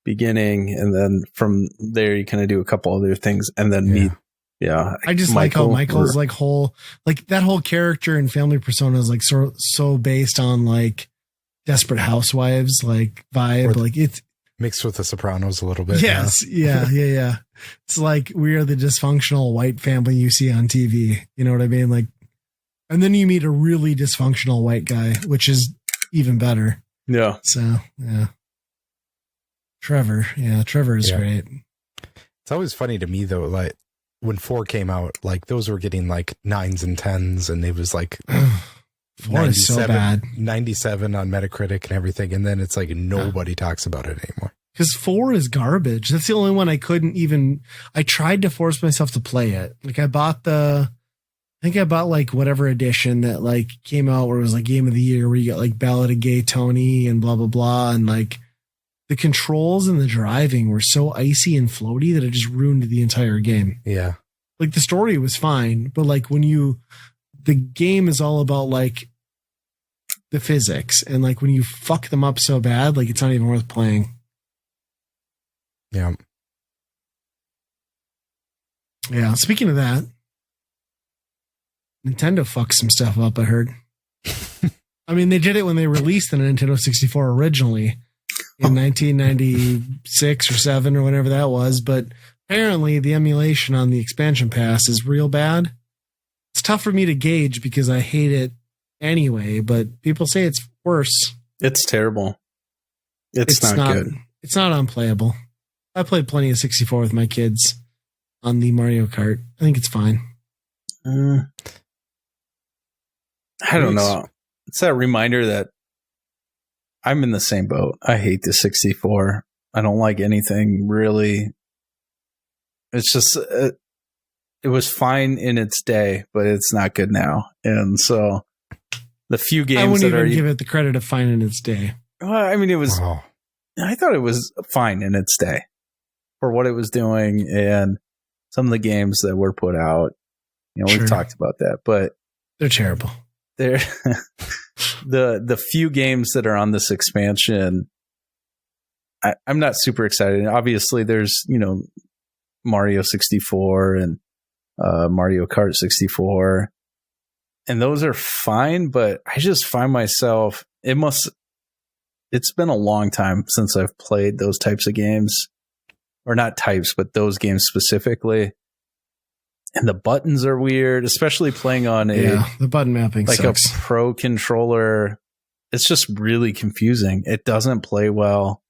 S3: beginning. And then from there, you kind of do a couple other things and then meet. Yeah.
S1: I just like how Michael's like that whole character and family persona is like so based on like Desperate Housewives, like vibe. Like it's
S4: mixed with the Sopranos a little bit.
S1: Yes. Yeah. It's like we are the dysfunctional white family you see on TV. You know what I mean? Like, and then you meet a really dysfunctional white guy, which is even better.
S3: Yeah.
S1: So, yeah. Trevor. Yeah, Trevor is great.
S4: It's always funny to me though, like when 4 came out, like those were getting like 9s and 10s, and it was like
S1: 4 is so bad.
S4: 97 on Metacritic and everything, and then it's like nobody talks about it anymore.
S1: Because 4 is garbage. That's the only one I couldn't even. I tried to force myself to play it. Like I bought like whatever edition that like came out where it was like Game of the Year, where you got like Ballad of Gay Tony and blah blah blah, and like the controls and the driving were so icy and floaty that it just ruined the entire game.
S4: Yeah,
S1: like the story was fine, but like the game is all about like the physics, and like when you fuck them up so bad, like it's not even worth playing.
S4: Yeah.
S1: Yeah. Speaking of that, Nintendo fucked some stuff up, I heard. I mean, they did it when they released the Nintendo 64 originally in 1996 or 7 or whatever that was, but apparently the emulation on the expansion pass is real bad. It's tough for me to gauge because I hate it anyway, but people say it's worse.
S3: It's terrible. It's not good.
S1: It's not unplayable. I played plenty of 64 with my kids on the Mario Kart. I think it's fine.
S3: I don't know. It's that reminder that I'm in the same boat. I hate the 64. I don't like anything really. It's just, it was fine in its day, but it's not good now. And so the few games
S1: I wouldn't
S3: that
S1: even give it the credit of fine in its day.
S3: Well, I mean, it was, I thought it was fine in its day for what it was doing and some of the games that were put out. You know, we've talked about that, but
S1: they're terrible.
S3: They're the few games that are on this expansion, I'm not super excited. Obviously, there's, you know, Mario 64 and Mario Kart 64, and those are fine, but I just find myself, it's been a long time since I've played those types of games, or not types, but those games specifically. And the buttons are weird, especially playing on
S1: the button mapping
S3: like
S1: sucks.
S3: A pro controller. It's just really confusing. It doesn't play well.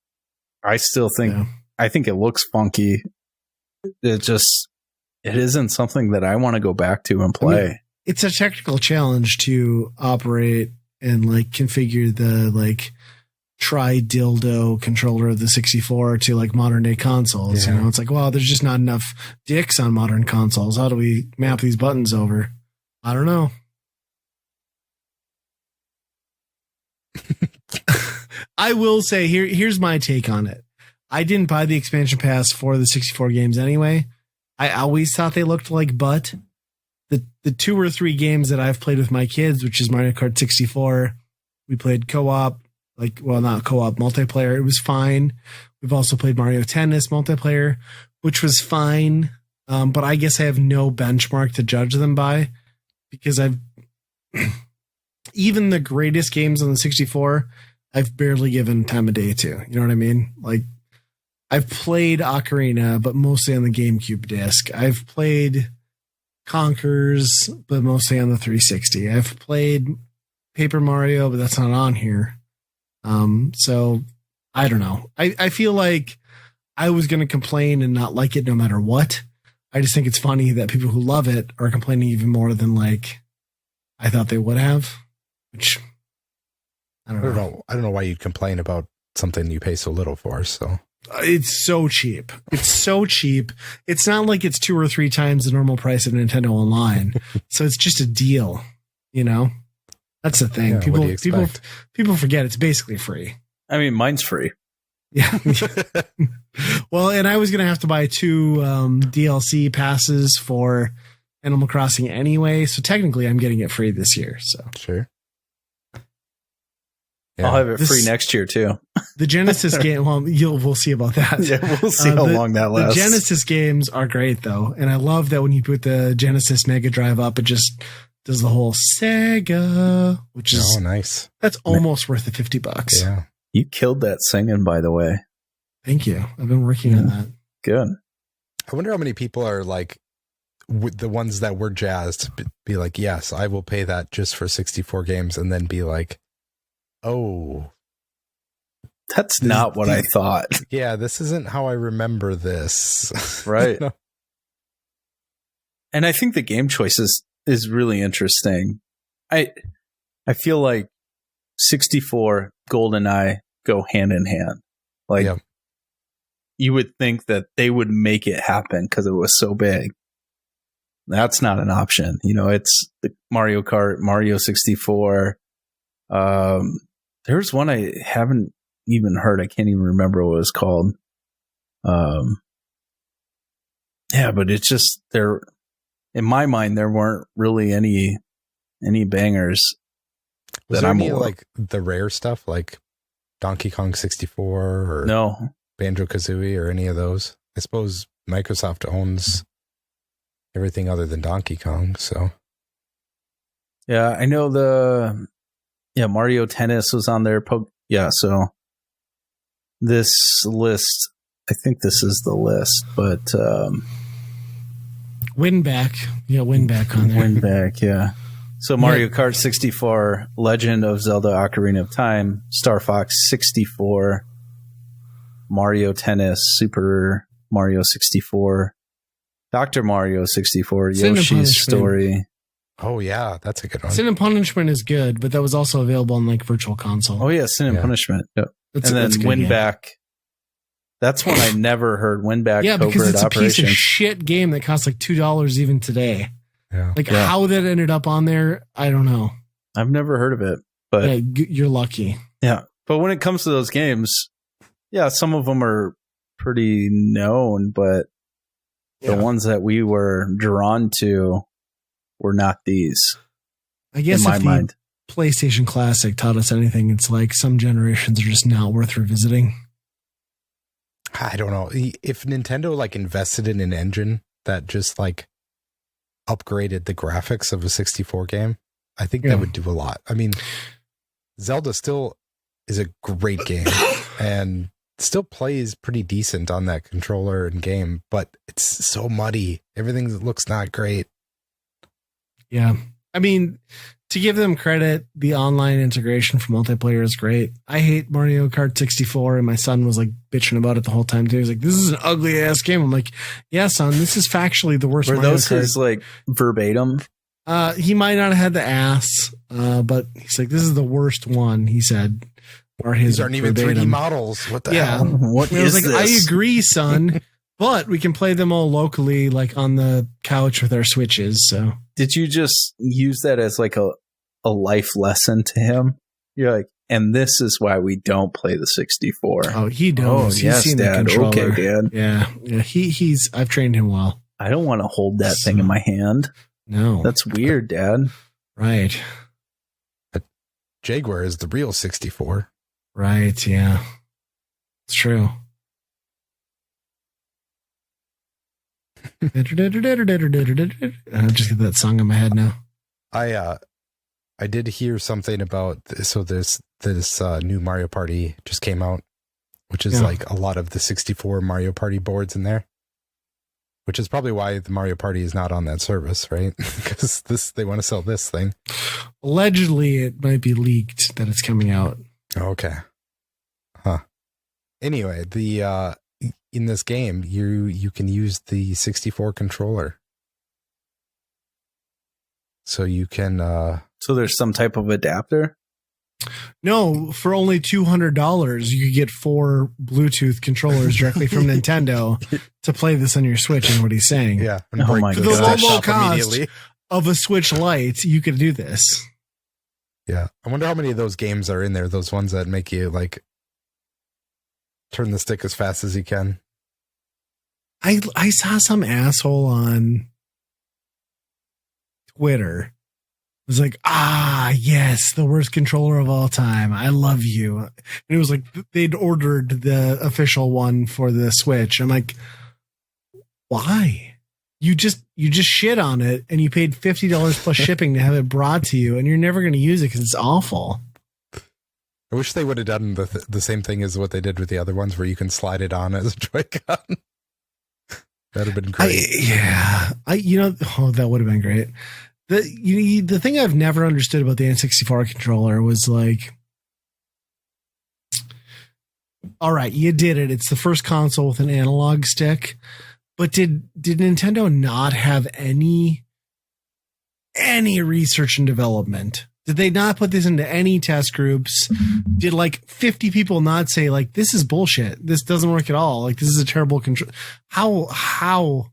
S3: I still think, I think it looks funky. It isn't something that I want to go back to and play. I mean,
S1: it's a technical challenge to operate and like configure the like tri-dildo controller of the 64 to like modern day consoles. You know, it's like, well, there's just not enough dicks on modern consoles. How do we map these buttons over? I don't know. I will say here's my take on it. I didn't buy the expansion pass for the 64 games anyway. I always thought they looked like butt. The 2 or 3 games that I've played with my kids, which is Mario Kart 64, we played co-op, like, well, not co-op, multiplayer. It was fine. We've also played Mario Tennis multiplayer, which was fine. But I guess I have no benchmark to judge them by because I've even the greatest games on the 64, I've barely given time of day to. You know what I mean? Like, I've played Ocarina, but mostly on the GameCube disc. I've played Conkers, but mostly on the 360. I've played Paper Mario, but that's not on here. So I don't know. I feel like I was going to complain and not like it no matter what. I just think it's funny that people who love it are complaining even more than like I thought they would have, which I don't know.
S4: I don't know why you'd complain about something you pay so little for. So
S1: it's so cheap. It's so cheap. It's not like it's 2 or 3 times the normal price of Nintendo Online. So it's just a deal, you know? That's the thing.
S4: Yeah,
S1: people forget it's basically free.
S3: I mean, mine's free.
S1: Yeah. Well, and I was going to have to buy 2 DLC passes for Animal Crossing anyway. So technically I'm getting it free this year. So
S4: sure. Yeah.
S3: I'll have it free next year too.
S1: The Genesis game. Well, we'll see about that.
S3: Yeah, we'll see how long that lasts.
S1: The Genesis games are great though. And I love that when you put the Genesis Mega Drive up, it just does the whole Sega, which is
S4: nice.
S1: That's almost worth the $50.
S4: Yeah.
S3: You killed that singing, by the way.
S1: Thank you. I've been working on that.
S3: Good.
S4: I wonder how many people are like, with the ones that were jazzed, be like, yes, I will pay that just for 64 games, and then be like, oh,
S3: That's not what I thought.
S4: Yeah, this isn't how I remember this.
S3: Right. And I think the game choice is really interesting. I feel like 64, GoldenEye go hand in hand. Like, you would think that they would make it happen because it was so big. That's not an option. You know, it's the Mario Kart, Mario 64. There's one I haven't even heard. I can't even remember what it was called. Yeah, but it's just there. In my mind, there weren't really any bangers.
S4: Was there any like the rare stuff, like Donkey Kong 64 or
S3: no
S4: Banjo-Kazooie or any of those? I suppose Microsoft owns everything other than Donkey Kong, so.
S3: Yeah, I know Mario Tennis was on there. So this list, I think this is the list, but
S1: Winback. Yeah, Winback on there.
S3: Winback, yeah. So Mario Kart 64, Legend of Zelda Ocarina of Time, Star Fox 64, Mario Tennis, Super Mario 64, Dr. Mario 64, Yoshi's Story.
S4: Oh, yeah, that's a good one.
S1: Sin and Punishment is good, but that was also available on like Virtual Console.
S3: Oh, yeah, Sin and Punishment. Yep. And then Winback. That's one I never heard. Winback.
S1: Yeah, because it's a piece of shit game that costs like $2 even today.
S4: Yeah.
S1: Like how that ended up on there, I don't know.
S3: I've never heard of it, but
S1: you're lucky.
S3: Yeah. But when it comes to those games, yeah, some of them are pretty known, but the ones that we were drawn to were not these.
S1: I guess
S3: in my mind.
S1: PlayStation Classic taught us anything, it's like some generations are just not worth revisiting.
S4: I don't know. If Nintendo like invested in an engine that just like upgraded the graphics of a 64 game, I think that would do a lot. I mean, Zelda still is a great game and still plays pretty decent on that controller and game, but it's so muddy. Everything looks not great.
S1: Yeah. I mean, to give them credit, the online integration for multiplayer is great. I hate Mario Kart 64, and my son was like bitching about it the whole time too. He's like, "This is an ugly ass game." I'm like, "Yeah, son, this is factually the worst."
S3: Were
S1: Mario
S3: those
S1: Kart.
S3: his like verbatim?
S1: He might not have had the ass, but he's like, "This is the worst one." He said, "Or his
S4: These aren't even 3D models." What the hell?
S3: What
S1: I was like, "I agree, son." But we can play them all locally, like on the couch with our Switches. So,
S3: did you just use that as like a life lesson to him? You're like, and this is why we don't play the 64.
S1: Oh, he knows. He's seen
S3: Dad.
S1: the controller.
S3: Okay, Dad.
S1: Yeah. He's. I've trained him well.
S3: I don't want to hold that thing in my hand.
S1: No,
S3: that's weird, Dad.
S1: Right.
S4: But Jaguar is the real 64.
S1: Right. Yeah, it's true. I just get that song in my head now.
S4: I did hear something about this, so this new Mario Party just came out, which is like a lot of the 64 Mario Party boards in there, which is probably why the Mario Party is not on that service, right? Because they want to sell this thing.
S1: Allegedly, it might be leaked that it's coming out.
S4: Okay. Huh. Anyway, in this game, you can use the 64 controller. So you can...
S3: So there's some type of adapter?
S1: No, for only $200, you could get 4 Bluetooth controllers directly from Nintendo to play this on your Switch, and what he's saying.
S4: Yeah.
S3: Oh my
S1: God. For the low cost of a Switch Lite, you could do this.
S4: Yeah. I wonder how many of those games are in there, those ones that make you, like, turn the stick as fast as you can.
S1: I saw some asshole on Twitter. It was like, yes, the worst controller of all time. I love you. And it was like they'd ordered the official one for the Switch. I'm like, why? You just shit on it, and you paid $50 plus shipping to have it brought to you, and you're never going to use it because it's awful.
S4: I wish they would have done the same thing as what they did with the other ones, where you can slide it on as a Joy-Con. That'd have been great. That would have been great. The thing I've never understood about the N64 controller was like,
S1: all right, you did it. It's the first console with an analog stick. But did Nintendo not have any research and development? Did they not put this into any test groups? Did like 50 people not say like, this is bullshit, this doesn't work at all, like this is a terrible control? How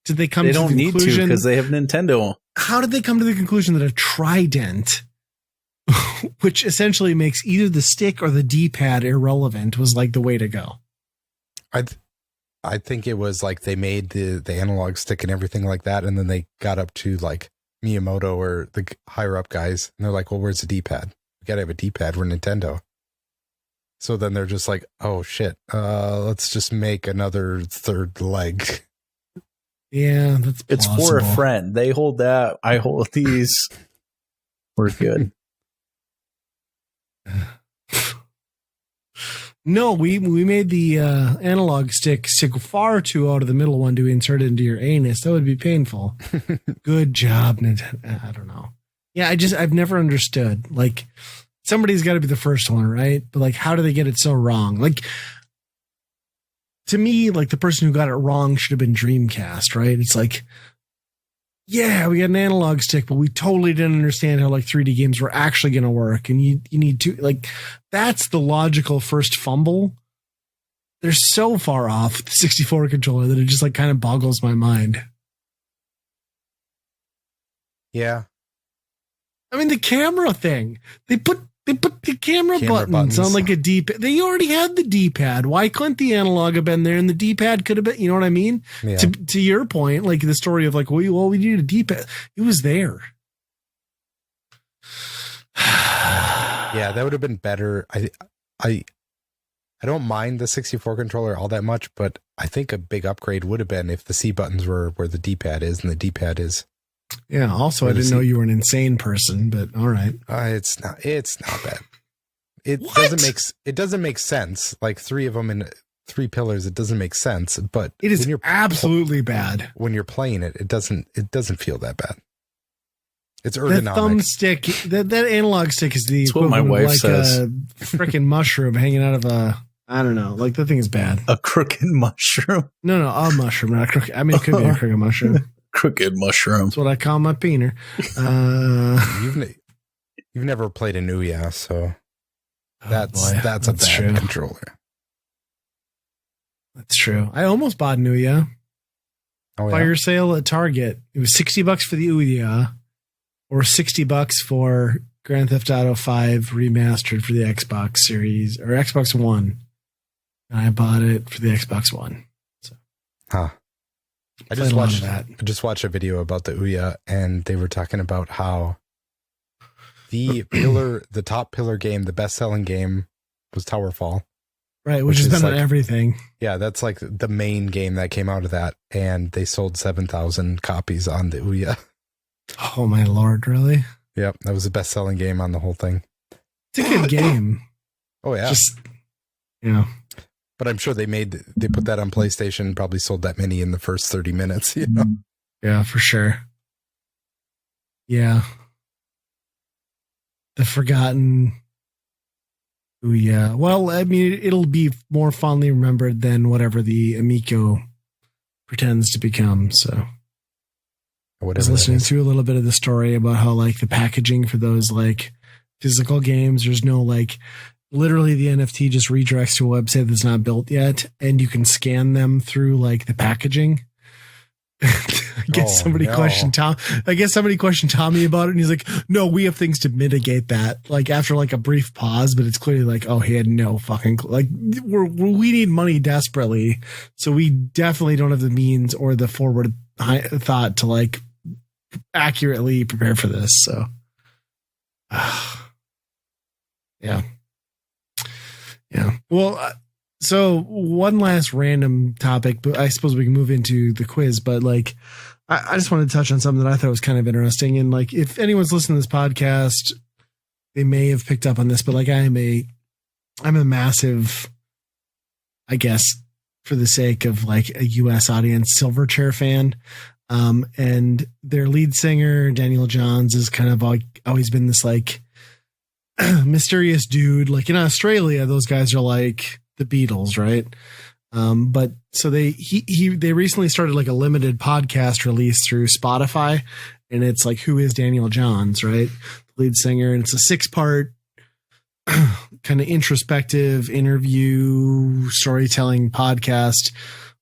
S1: did they come to the conclusion? They don't need to
S3: because they have Nintendo.
S1: How did they come to the conclusion that a trident, which essentially makes either the stick or the D-pad irrelevant, was like the way to go?
S4: I think it was like they made the analog stick and everything like that, and then they got up to like Miyamoto or the higher up guys, and they're like, well, where's the D-pad? We gotta have a D-pad. We're Nintendo. So then they're just like, oh shit, let's just make another third leg.
S1: Yeah, that's plausible.
S3: It's for a friend. They hold that. I hold these. We're good.
S1: No, we made the analog stick far too out of the middle one to insert it into your anus. That would be painful. Good job, Nintendo. I don't know. Yeah, I've never understood. Like, somebody's got to be the first one, right? But like, how do they get it so wrong? Like, to me, like the person who got it wrong should have been Dreamcast, right? It's like, yeah, we got an analog stick, but we totally didn't understand how like 3D games were actually going to work. And you need to, like, that's the logical first fumble. They're so far off the 64 controller that it just like kind of boggles my mind.
S4: Yeah.
S1: I mean, the camera thing, they put the camera buttons on like a D-pad. They already had the D-pad. Why couldn't the analog have been there and the D-pad could have been, you know what I mean? Yeah. To your point, like the story of like, well, we needed a D-pad. It was there.
S4: Yeah, that would have been better. I don't mind the 64 controller all that much, but I think a big upgrade would have been if the C buttons were where the D-pad is and the D-pad is.
S1: Yeah. Also, I didn't know you were an insane person, but all right.
S4: It's not bad. It doesn't make sense. Like three of them in 3 pillars, it doesn't make sense. But
S1: it is absolutely bad
S4: when you're playing it. It doesn't feel that bad. It's ergonomic.
S1: The thumbstick, that analog stick is the
S3: equivalent of like says.
S1: A freaking mushroom hanging out of a. I don't know. Like, that thing is bad.
S3: A crooked mushroom?
S1: No, a mushroom, not a crooked. I mean, it could be a crooked mushroom.
S3: Crooked mushroom.
S1: That's what I call my peener.
S4: You've never played a Ouya, so that's a bad controller.
S1: That's true. I almost bought an Ouya.
S4: Oh,
S1: Fire sale at Target. It was $60 for the Ouya, or $60 for Grand Theft Auto 5 remastered for the Xbox Series or Xbox One. And I bought it for the Xbox One. So.
S4: Huh. I just watched a video about the Ouya, and they were talking about how the top pillar game, the best-selling game, was Towerfall.
S1: Right, which has been on everything.
S4: Yeah, that's like the main game that came out of that, and they sold 7,000 copies on the Ouya.
S1: Oh my lord, really?
S4: Yep, that was the best-selling game on the whole thing.
S1: It's a good game.
S4: Oh yeah, But I'm sure they put that on PlayStation, probably sold that many in the first 30 minutes, you know?
S1: Yeah, for sure. Yeah. The forgotten. Ooh, yeah. Well, I mean, it'll be more fondly remembered than whatever the Amico pretends to become, so. I was listening to a little bit of the story about how, like, the packaging for those, like, physical games, there's no, like, literally the NFT just redirects to a website that's not built yet, and you can scan them through like the packaging. I guess somebody questioned Tommy about it, and he's like, no, we have things to mitigate that. Like, after like a brief pause, but it's clearly like, oh, he had no fucking like, we need money desperately, so we definitely don't have the means or the forward thought to like accurately prepare for this. So yeah. Well, so one last random topic, but I suppose we can move into the quiz. But like, I just wanted to touch on something that I thought was kind of interesting. And like, if anyone's listening to this podcast, they may have picked up on this, but like, I'm a massive, I guess, for the sake of like a US audience, Silverchair fan. And their lead singer, Daniel Johns, is kind of like always been this like mysterious dude. Like in Australia, those guys are like the Beatles, right? But so they recently started like a limited podcast release through Spotify, and it's like, who is Daniel Johns, right? The lead singer. And it's a 6-part kind of introspective interview storytelling podcast,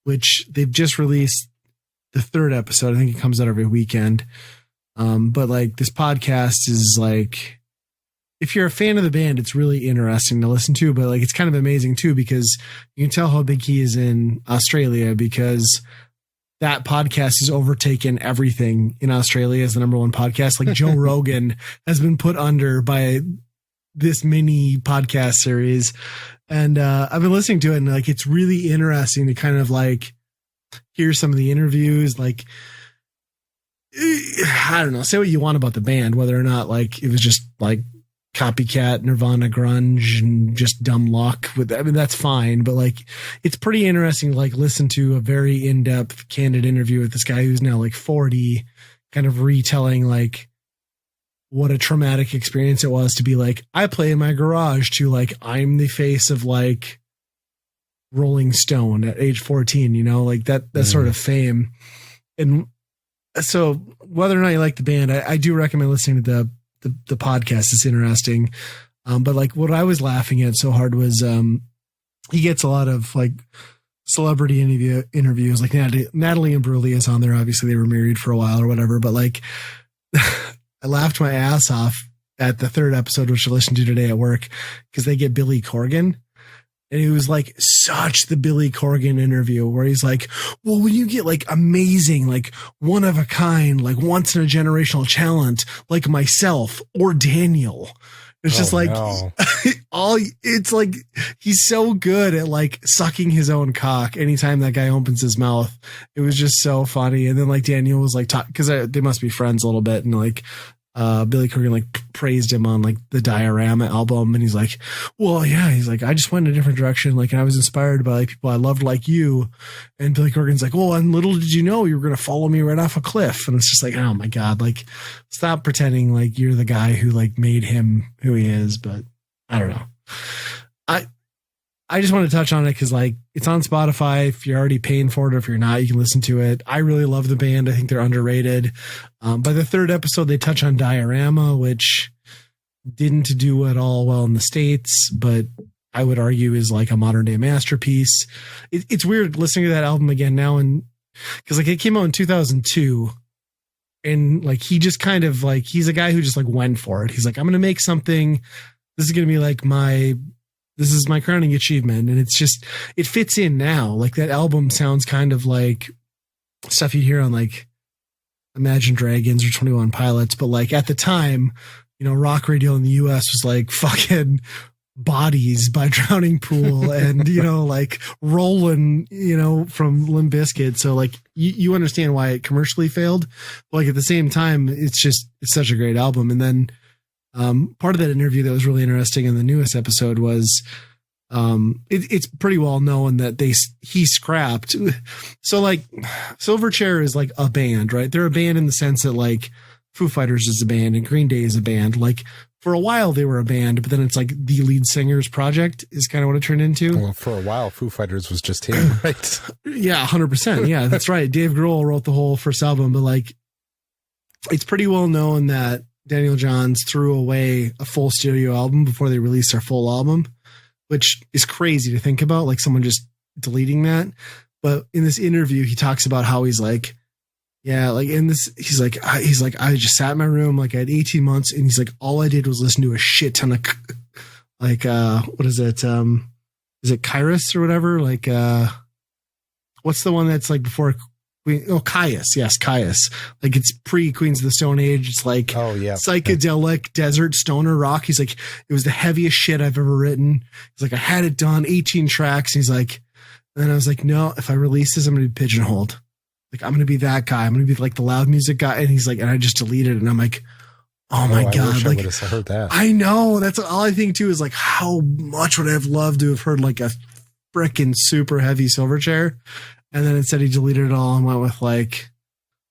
S1: which they've just released the 3rd episode. I think it comes out every weekend. But like this podcast is like, if you're a fan of the band, it's really interesting to listen to, but like, it's kind of amazing too, because you can tell how big he is in Australia, because that podcast has overtaken everything in Australia as the #1 podcast. Like Joe Rogan has been put under by this mini podcast series. And, I've been listening to it, and like, it's really interesting to kind of like hear some of the interviews. Like, I don't know, say what you want about the band, whether or not like it was just like copycat Nirvana grunge and just dumb luck with, I mean, that's fine, but like, it's pretty interesting to like listen to a very in-depth, candid interview with this guy who's now like 40, kind of retelling like what a traumatic experience it was to be like, I play in my garage, to like, I'm the face of like Rolling Stone at age 14, you know, like that sort of fame. And so whether or not you like the band, I do recommend listening to the podcast. It's interesting. But like, what I was laughing at so hard was, he gets a lot of like celebrity interviews, like Natalie Imbruglia is on there. Obviously they were married for a while or whatever, but like, I laughed my ass off at the 3rd episode, which I listened to today at work, because they get Billy Corgan. And it was like such the Billy Corgan interview where he's like, well, when you get like amazing, like one of a kind, like once in a generational talent, like myself or Daniel, it's just like, no. It's like, he's so good at like sucking his own cock anytime that guy opens his mouth. It was just so funny. And then like Daniel was like, cause they must be friends a little bit. And like, Billy Corgan like praised him on like the Diorama album, and he's like, well, yeah, he's like, I just went in a different direction, like, and I was inspired by like people I loved like you. And Billy Corgan's like, well, and little did you know you were gonna follow me right off a cliff. And it's just like, oh my god, like, stop pretending like you're the guy who like made him who he is. But I don't know. I just want to touch on it because like it's on Spotify. If you're already paying for it, or if you're not, you can listen to it. I really love the band. I think they're underrated. By the 3rd episode, they touch on Diorama, which didn't do at all well in the States, but I would argue is like a modern day masterpiece. It's weird listening to that album again now, and because like it came out in 2002, and like he just kind of like, he's a guy who just like went for it. He's like, I'm going to make something. This is going to be like this is my crowning achievement. And it's just, it fits in now. Like that album sounds kind of like stuff you hear on like Imagine Dragons or 21 Pilots. But like at the time, you know, rock radio in the US was like fucking Bodies by Drowning Pool and, you know, like Rollin', you know, from Limp Bizkit. So like you understand why it commercially failed. But like at the same time, it's such a great album. And then, part of that interview that was really interesting in the newest episode was, it's pretty well known that he scrapped. So like Silverchair is like a band, right? They're a band in the sense that like Foo Fighters is a band and Green Day is a band. Like for a while they were a band, but then it's like the lead singer's project is kind of what it turned into.
S4: Well, for a while Foo Fighters was just him, right?
S1: Yeah, 100%. Yeah, that's right. Dave Grohl wrote the whole first album, but like it's pretty well known that Daniel Johns threw away a full studio album before they released their full album, which is crazy to think about, like someone just deleting that. But in this interview, he talks about how he's like, yeah, like in this, he's like, I just sat in my room, like I had 18 months, and he's like, all I did was listen to a shit ton of like, what is it? Is it Kairos or whatever? Like, what's the one that's like before Caius. Yes, Caius. Like it's pre Queens of the Stone Age. It's like psychedelic desert stoner rock. He's like, it was the heaviest shit I've ever written. He's like, I had it done, 18 tracks. He's like, and then I was like, no, if I release this, I'm going to be pigeonholed. Like, I'm going to be that guy. I'm going to be like the loud music guy. And he's like, and I just deleted it. And I'm like, oh my God.
S4: I
S1: like,
S4: would have heard that.
S1: I know. That's all I think too, is like, how much would I have loved to have heard like a freaking super heavy Silverchair? And then instead he deleted it all and went with like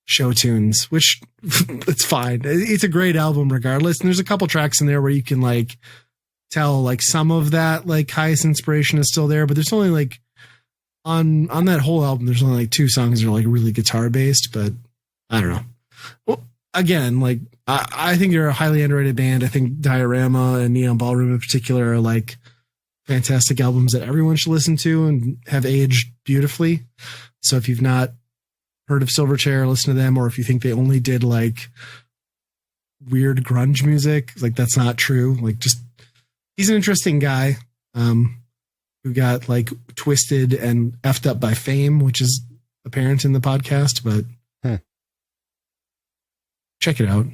S1: show tunes, which it's fine. It's a great album regardless. And there's a couple tracks in there where you can like tell like some of that like highest inspiration is still there, but there's only like on that whole album, there's only like 2 songs that are like really guitar based, but I don't know. Well, again, like I think they're a highly underrated band. I think Diorama and Neon Ballroom in particular are like fantastic albums that everyone should listen to and have aged beautifully. So if you've not heard of Silverchair, listen to them, or if you think they only did like weird grunge music, like that's not true. Like just he's an interesting guy who got like twisted and effed up by fame, which is apparent in the podcast, but check it out.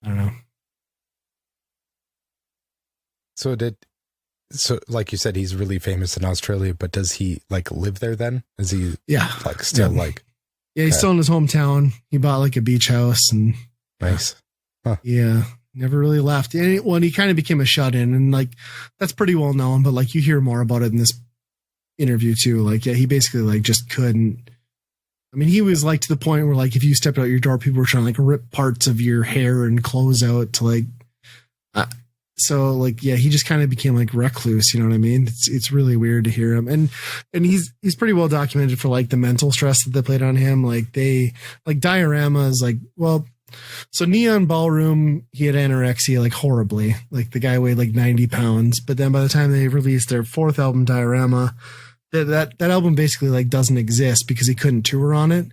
S1: I don't know.
S4: So like you said, he's really famous in Australia, but does he like live there then? Is he like still like
S1: he's still in his hometown. He bought like a beach house and
S4: nice. Huh.
S1: Yeah. Never really left. And he kind of became a shut-in, and like that's pretty well known, but like you hear more about it in this interview too. Like, yeah, he basically like just couldn't. I mean, he was like to the point where like if you stepped out your door, people were trying to like rip parts of your hair and clothes out to like. So like, yeah, he just kind of became like recluse. You know what I mean? It's really weird to hear him, and he's pretty well documented for like the mental stress that they played on him. Like Diorama is like, well, so Neon Ballroom, he had anorexia like horribly. Like the guy weighed like 90 pounds, but then by the time they released their 4th album, Diorama, that album basically like doesn't exist because he couldn't tour on it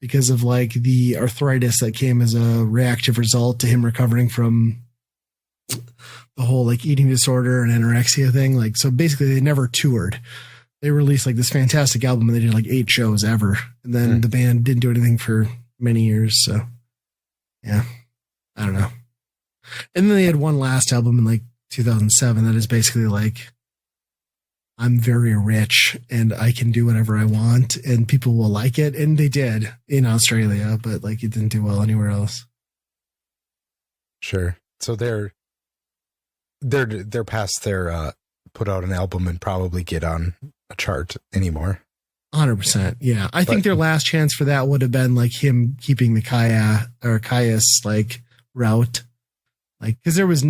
S1: because of like the arthritis that came as a reactive result to him recovering from the whole like eating disorder and anorexia thing. Like, so basically they never toured. They released like this fantastic album and they did like 8 shows ever. And then the band didn't do anything for many years. So yeah, I don't know. And then they had one last album in like 2007 that is basically like, I'm very rich and I can do whatever I want and people will like it. And they did in Australia, but like it didn't do well anywhere else.
S4: Sure. So they're past their put out an album and probably get on a chart anymore.
S1: 100%. Yeah. I think their last chance for that would have been like him keeping the Caius like route. Like, cause there was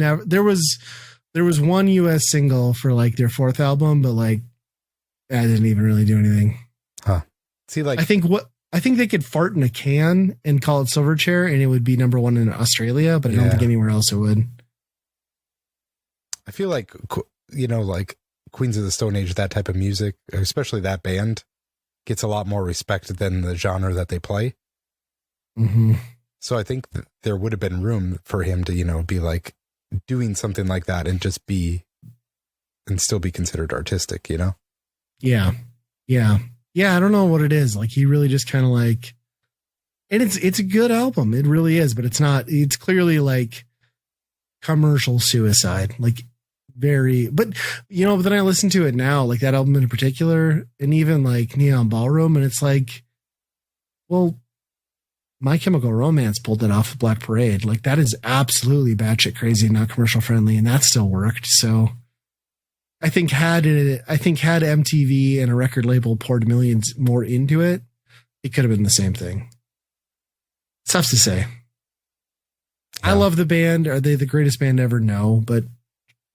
S1: one US single for like their 4th album, but like that didn't even really do anything.
S4: Huh. See, like,
S1: I think they could fart in a can and call it Silverchair and it would be number 1 in Australia, but I don't think anywhere else it would.
S4: I feel like, you know, like Queens of the Stone Age, that type of music, especially that band, gets a lot more respect than the genre that they play.
S1: Mm-hmm.
S4: So I think that there would have been room for him to, you know, be like doing something like that and just and still be considered artistic, you know?
S1: Yeah. Yeah. Yeah. I don't know what it is. Like he really just kind of like, and it's a good album. It really is, but it's clearly like commercial suicide. Like, but you know, but then I listen to it now, like that album in particular, and even like Neon Ballroom, and it's like, well, My Chemical Romance pulled it off of Black Parade. Like that is absolutely batshit crazy and not commercial friendly, and that still worked. So I think had MTV and a record label poured millions more into it, it could have been the same thing. It's tough to say. Yeah. I love the band. Are they the greatest band ever? No, but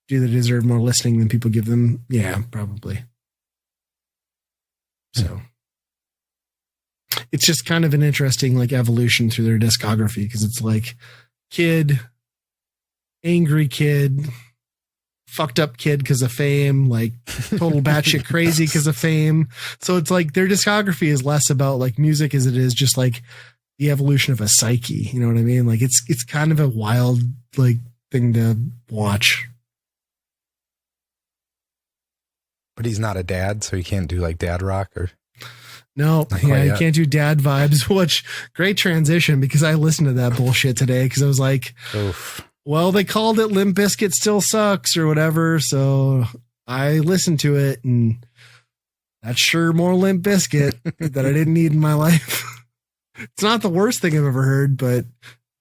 S1: do they deserve more listening than people give them? Yeah, probably. So it's just kind of an interesting like evolution through their discography because it's like angry kid, fucked up kid because of fame, like total batshit crazy because of fame. So it's like their discography is less about like music as it is just like the evolution of a psyche. You know what I mean? Like it's kind of a wild like thing to watch.
S4: But he's not a dad, so he can't do like dad rock or.
S1: No, yeah, you can't do dad vibes, which great transition because I listened to that bullshit today because I was like,
S4: oof. Well,
S1: they called it Limp Bizkit Still Sucks or whatever. So I listened to it and that's sure more Limp Bizkit that I didn't need in my life. It's not the worst thing I've ever heard, but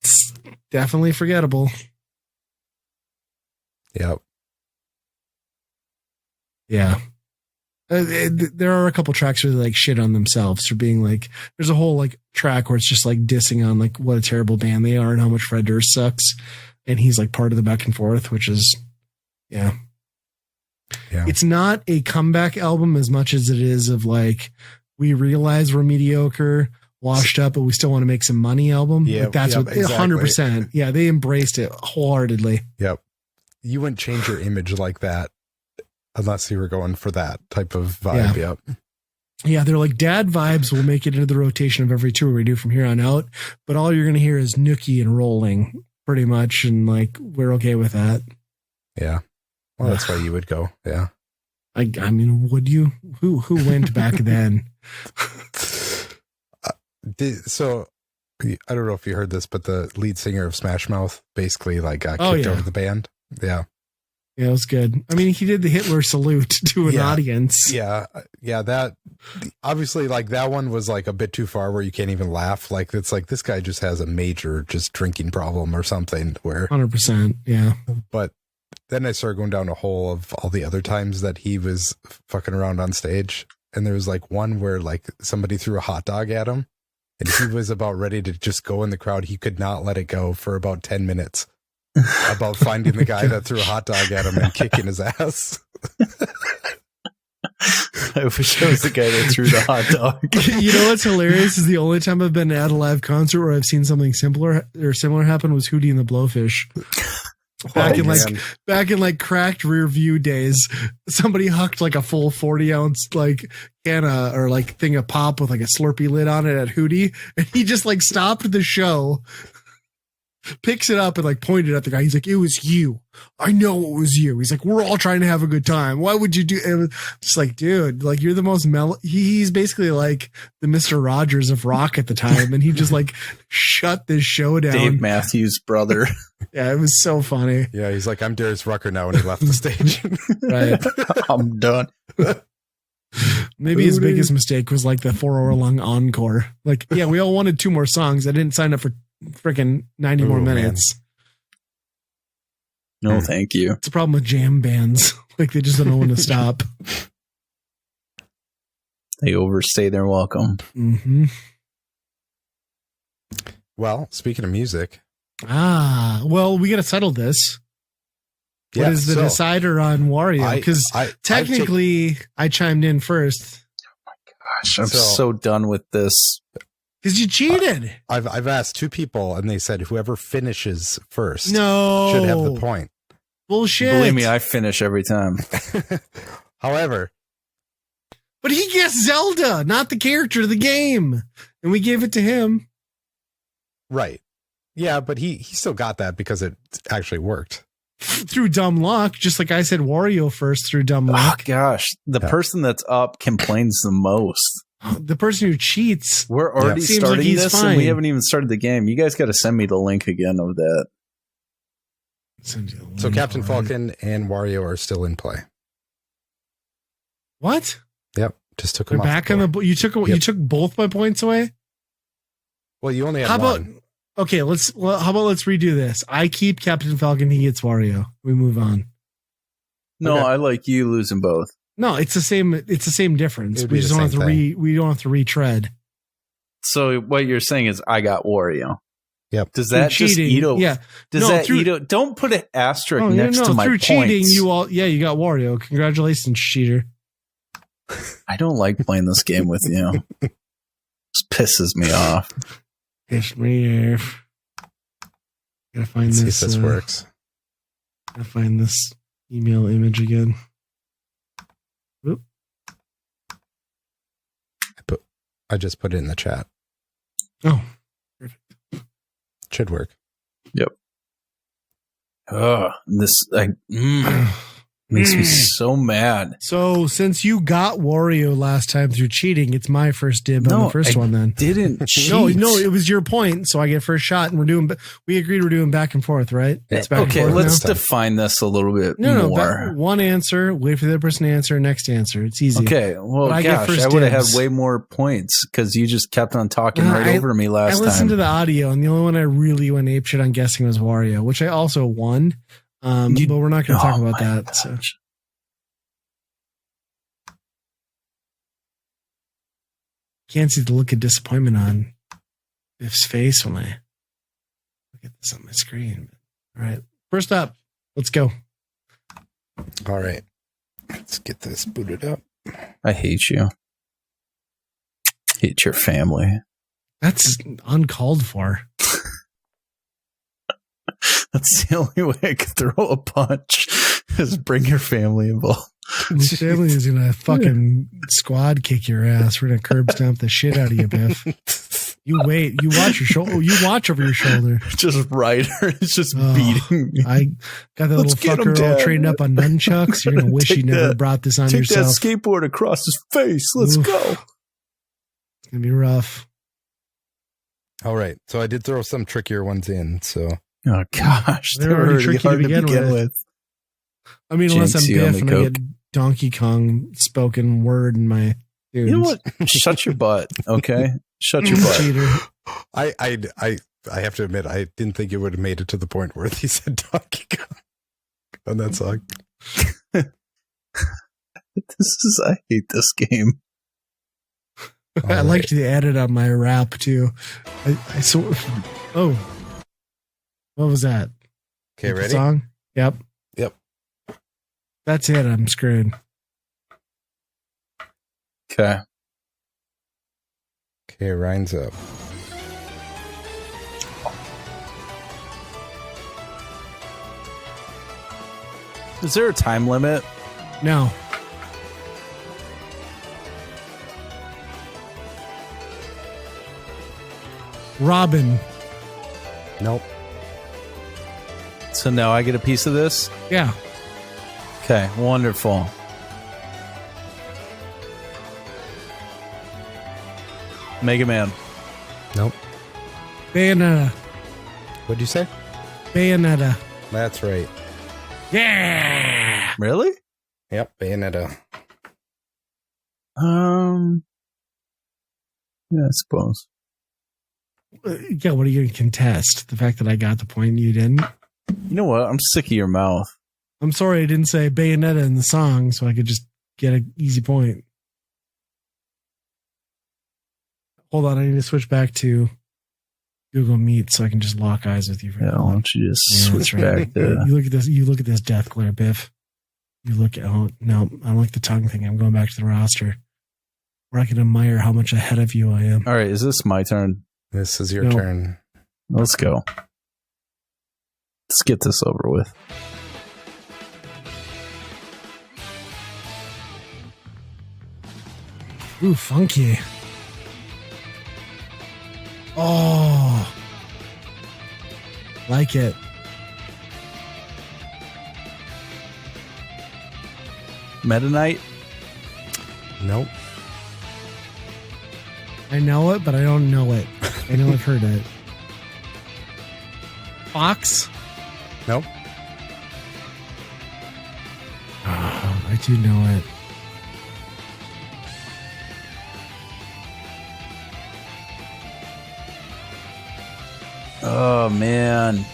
S1: it's definitely forgettable.
S4: Yep.
S1: Yeah. There are a couple tracks where they like shit on themselves for being like, there's a whole like track where it's just like dissing on like what a terrible band they are and how much Fred Durst sucks. And he's like part of the back and forth, which is Yeah.
S4: Yeah.
S1: It's not a comeback album as much as it is of like, we realize we're mediocre, washed up, but we still want to make some money album.
S4: Yeah,
S1: Like that's what
S4: exactly.
S1: 100%. Yeah, they embraced it wholeheartedly.
S4: Yep. You wouldn't change your image like that unless you were going for that type of vibe.
S1: Yeah.
S4: Yep.
S1: Yeah, they're like, dad vibes will make it into the rotation of every tour we do from here on out, but all you're going to hear is Nookie and Rolling pretty much, and like, we're okay with that.
S4: Yeah. Well, that's why you would go. Yeah.
S1: I mean, would you? Who went back then?
S4: So I don't know if you heard this, but the lead singer of Smash Mouth basically like got kicked out of the band. Yeah.
S1: Yeah, it was good. I mean, he did the Hitler salute to an audience.
S4: Yeah. Yeah. That obviously like that one was like a bit too far where you can't even laugh. Like it's like this guy just has a major just drinking problem or something where
S1: 100%. Yeah.
S4: But then I started going down a hole of all the other times that he was fucking around on stage. And there was like one where like somebody threw a hot dog at him and he was about ready to just go in the crowd. He could not let it go for about 10 minutes about finding the guy that threw a hot dog at him and kicking his ass.
S3: I wish I was the guy that threw the hot dog.
S1: You know what's hilarious is the only time I've been at a live concert where I've seen something similar happen was Hootie and the Blowfish. Back in like cracked rear view days, somebody hucked like a full 40-ounce like can or like thing of pop with like a Slurpee lid on it at Hootie, and he just like stopped the show, picks it up and like pointed at the guy. He's like, "It was you. I know it was you." He's like, "We're all trying to have a good time. Why would you do?" It was just like, dude, like you're the most he's basically like the Mr. Rogers of rock at the time, and he just like shut this show down.
S3: Dave Matthews' brother.
S1: Yeah, it was so funny.
S4: Yeah, he's like, "I'm Darius Rucker now," and he left the stage.
S1: Right.
S3: I'm done.
S1: Maybe his biggest mistake was like the 4-hour long encore. Like, yeah, we all wanted 2 more songs. I didn't sign up for freaking 90 more minutes.
S3: Man. No, thank you.
S1: It's a problem with jam bands. Like, they just don't know when to stop.
S3: They overstay their welcome.
S1: Mm-hmm.
S4: Well, speaking of music.
S1: Well, we got to settle this. What is the decider on Wario? Because technically, I chimed in first.
S3: Oh my gosh, I'm so done with this.
S1: Because you cheated.
S4: I've asked 2 people, and they said whoever finishes first
S1: should
S4: have the point.
S1: Bullshit.
S3: Believe me, I finish every time.
S4: However.
S1: But he guessed Zelda, not the character of the game. And we gave it to him.
S4: Right. Yeah, but he still got that because it actually worked.
S1: Through dumb luck, just like I said Wario first through dumb luck.
S3: Oh, gosh, the person that's up complains the most.
S1: The person who cheats.
S3: We're already starting
S1: like
S3: this,
S1: fine.
S3: and we haven't even started the game. You guys got to send me the link again of that.
S4: So Captain Falcon and Wario are still in play.
S1: What?
S4: Yep, just took them
S1: off back on the. You took both my points away.
S4: Well, you only have one.
S1: Okay, how about let's redo this. I keep Captain Falcon, he gets Wario. We move on.
S3: No, okay. I like you losing both.
S1: No, it's the same difference. We just don't have to we don't have to retread.
S3: So what you're saying is I got Wario.
S4: Yep.
S3: Does that just eat over?
S1: Yeah.
S3: Don't put an asterisk next to my
S1: through
S3: points.
S1: Cheating, you got Wario. Congratulations, cheater.
S3: I don't like playing this game with you. It pisses me off.
S1: Piss me off. Gotta find
S4: Let's
S1: this.
S4: See if this works.
S1: Gotta find this email image again. Oop.
S4: I just put it in the chat.
S1: Oh, perfect.
S4: Should work.
S3: Yep. Makes me so mad.
S1: So since you got Wario last time through cheating, it's my first dib on the first one. Then
S3: didn't cheat.
S1: No, it was your point, so I get first shot, and we agreed we're doing back and forth, right?
S3: It's back okay, and forth let's now. Define this a little bit more.
S1: One answer, wait for the other person to answer, next answer. It's easy.
S3: Okay, well, I would have had way more points because you just kept on talking over me last time.
S1: I listened to the audio, and the only one I really went apeshit on guessing was Wario, which I also won. But we're not going to talk about that. So. Can't see the look of disappointment on Biff's face when I look at this on my screen. All right. First up, let's go.
S4: All right. Let's get this booted up.
S3: I hate you. Hate your family.
S1: That's uncalled for.
S3: That's the only way I could throw a punch is bring your family involved.
S1: Your family is gonna fucking squad kick your ass. We're gonna curb stomp the shit out of you, Biff. You wait. You watch your shoulder. You watch over your shoulder.
S3: Just Ryder is just beating me.
S1: I got that little fucker all trained up on nunchucks. You're gonna wish you never brought this on yourself.
S3: Take that skateboard across his face. Let's go.
S1: It's gonna be rough.
S4: All right. So I did throw some trickier ones in. So.
S3: Oh gosh,
S1: they're already tricky to begin with. I mean, unless I'm Biff and I get Donkey Kong spoken word in my tunes.
S3: You know what? Shut your butt, okay? Shut your butt.
S1: Cheater.
S4: I have to admit, I didn't think it would have made it to the point where he said Donkey Kong on that song.
S3: I hate this game.
S1: I like to add it on my rap too. Oh, what was that?
S4: Okay, ready?
S1: Song? Yep. That's it. I'm screwed.
S3: Okay.
S4: Okay, Ryan's up.
S3: Is there a time limit?
S1: No. Robin.
S4: Nope.
S3: So now I get a piece of this?
S1: Yeah.
S3: Okay, wonderful. Mega Man.
S4: Nope.
S1: Bayonetta.
S4: What'd you say?
S1: Bayonetta.
S4: That's right.
S1: Yeah.
S3: Really?
S4: Yep, Bayonetta.
S3: Yeah, I suppose.
S1: Yeah, what are you going to contest? The fact that I got the point and you didn't?
S3: You know what? I'm sick of your mouth.
S1: I'm sorry I didn't say Bayonetta in the song so I could just get an easy point. Hold on, I need to switch back to Google Meet so I can just lock eyes with you.
S3: Yeah, why don't you just switch back to...
S1: You look at this. You look at this death glare, Biff. You look at... Oh, no, I don't like the tongue thing. I'm going back to the roster where I can admire how much ahead of you I am.
S3: All right, is this my turn?
S4: This is your turn.
S3: Let's go. Let's get this over with.
S1: Ooh, funky. Oh. Like it.
S3: Meta Knight?
S4: Nope.
S1: I know it, but I don't know it. I know I've heard it. Fox?
S4: Nope.
S1: Oh, I do know it.
S3: Oh, man.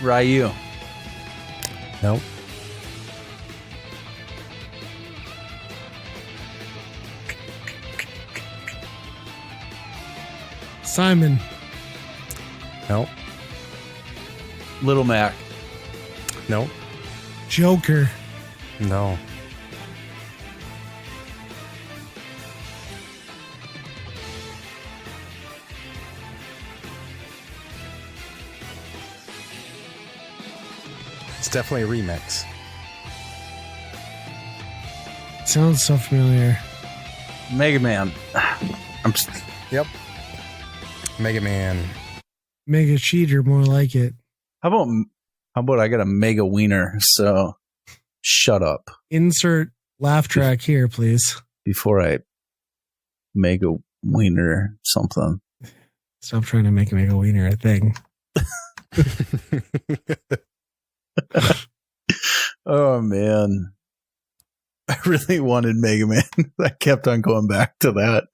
S3: Ryu.
S4: Nope.
S1: Simon.
S4: Nope.
S3: Little Mac.
S4: Nope.
S1: Joker.
S4: No. It's definitely a remix.
S1: Sounds so familiar.
S3: Mega Man.
S4: Yep. Mega Man.
S1: Mega Cheater, more like it.
S3: How about I got a mega wiener, so shut up.
S1: Insert laugh track here, please.
S3: Before I mega wiener something.
S1: Stop trying to make Mega Wiener a thing.
S3: Oh, man. I really wanted Mega Man. I kept on going back to that.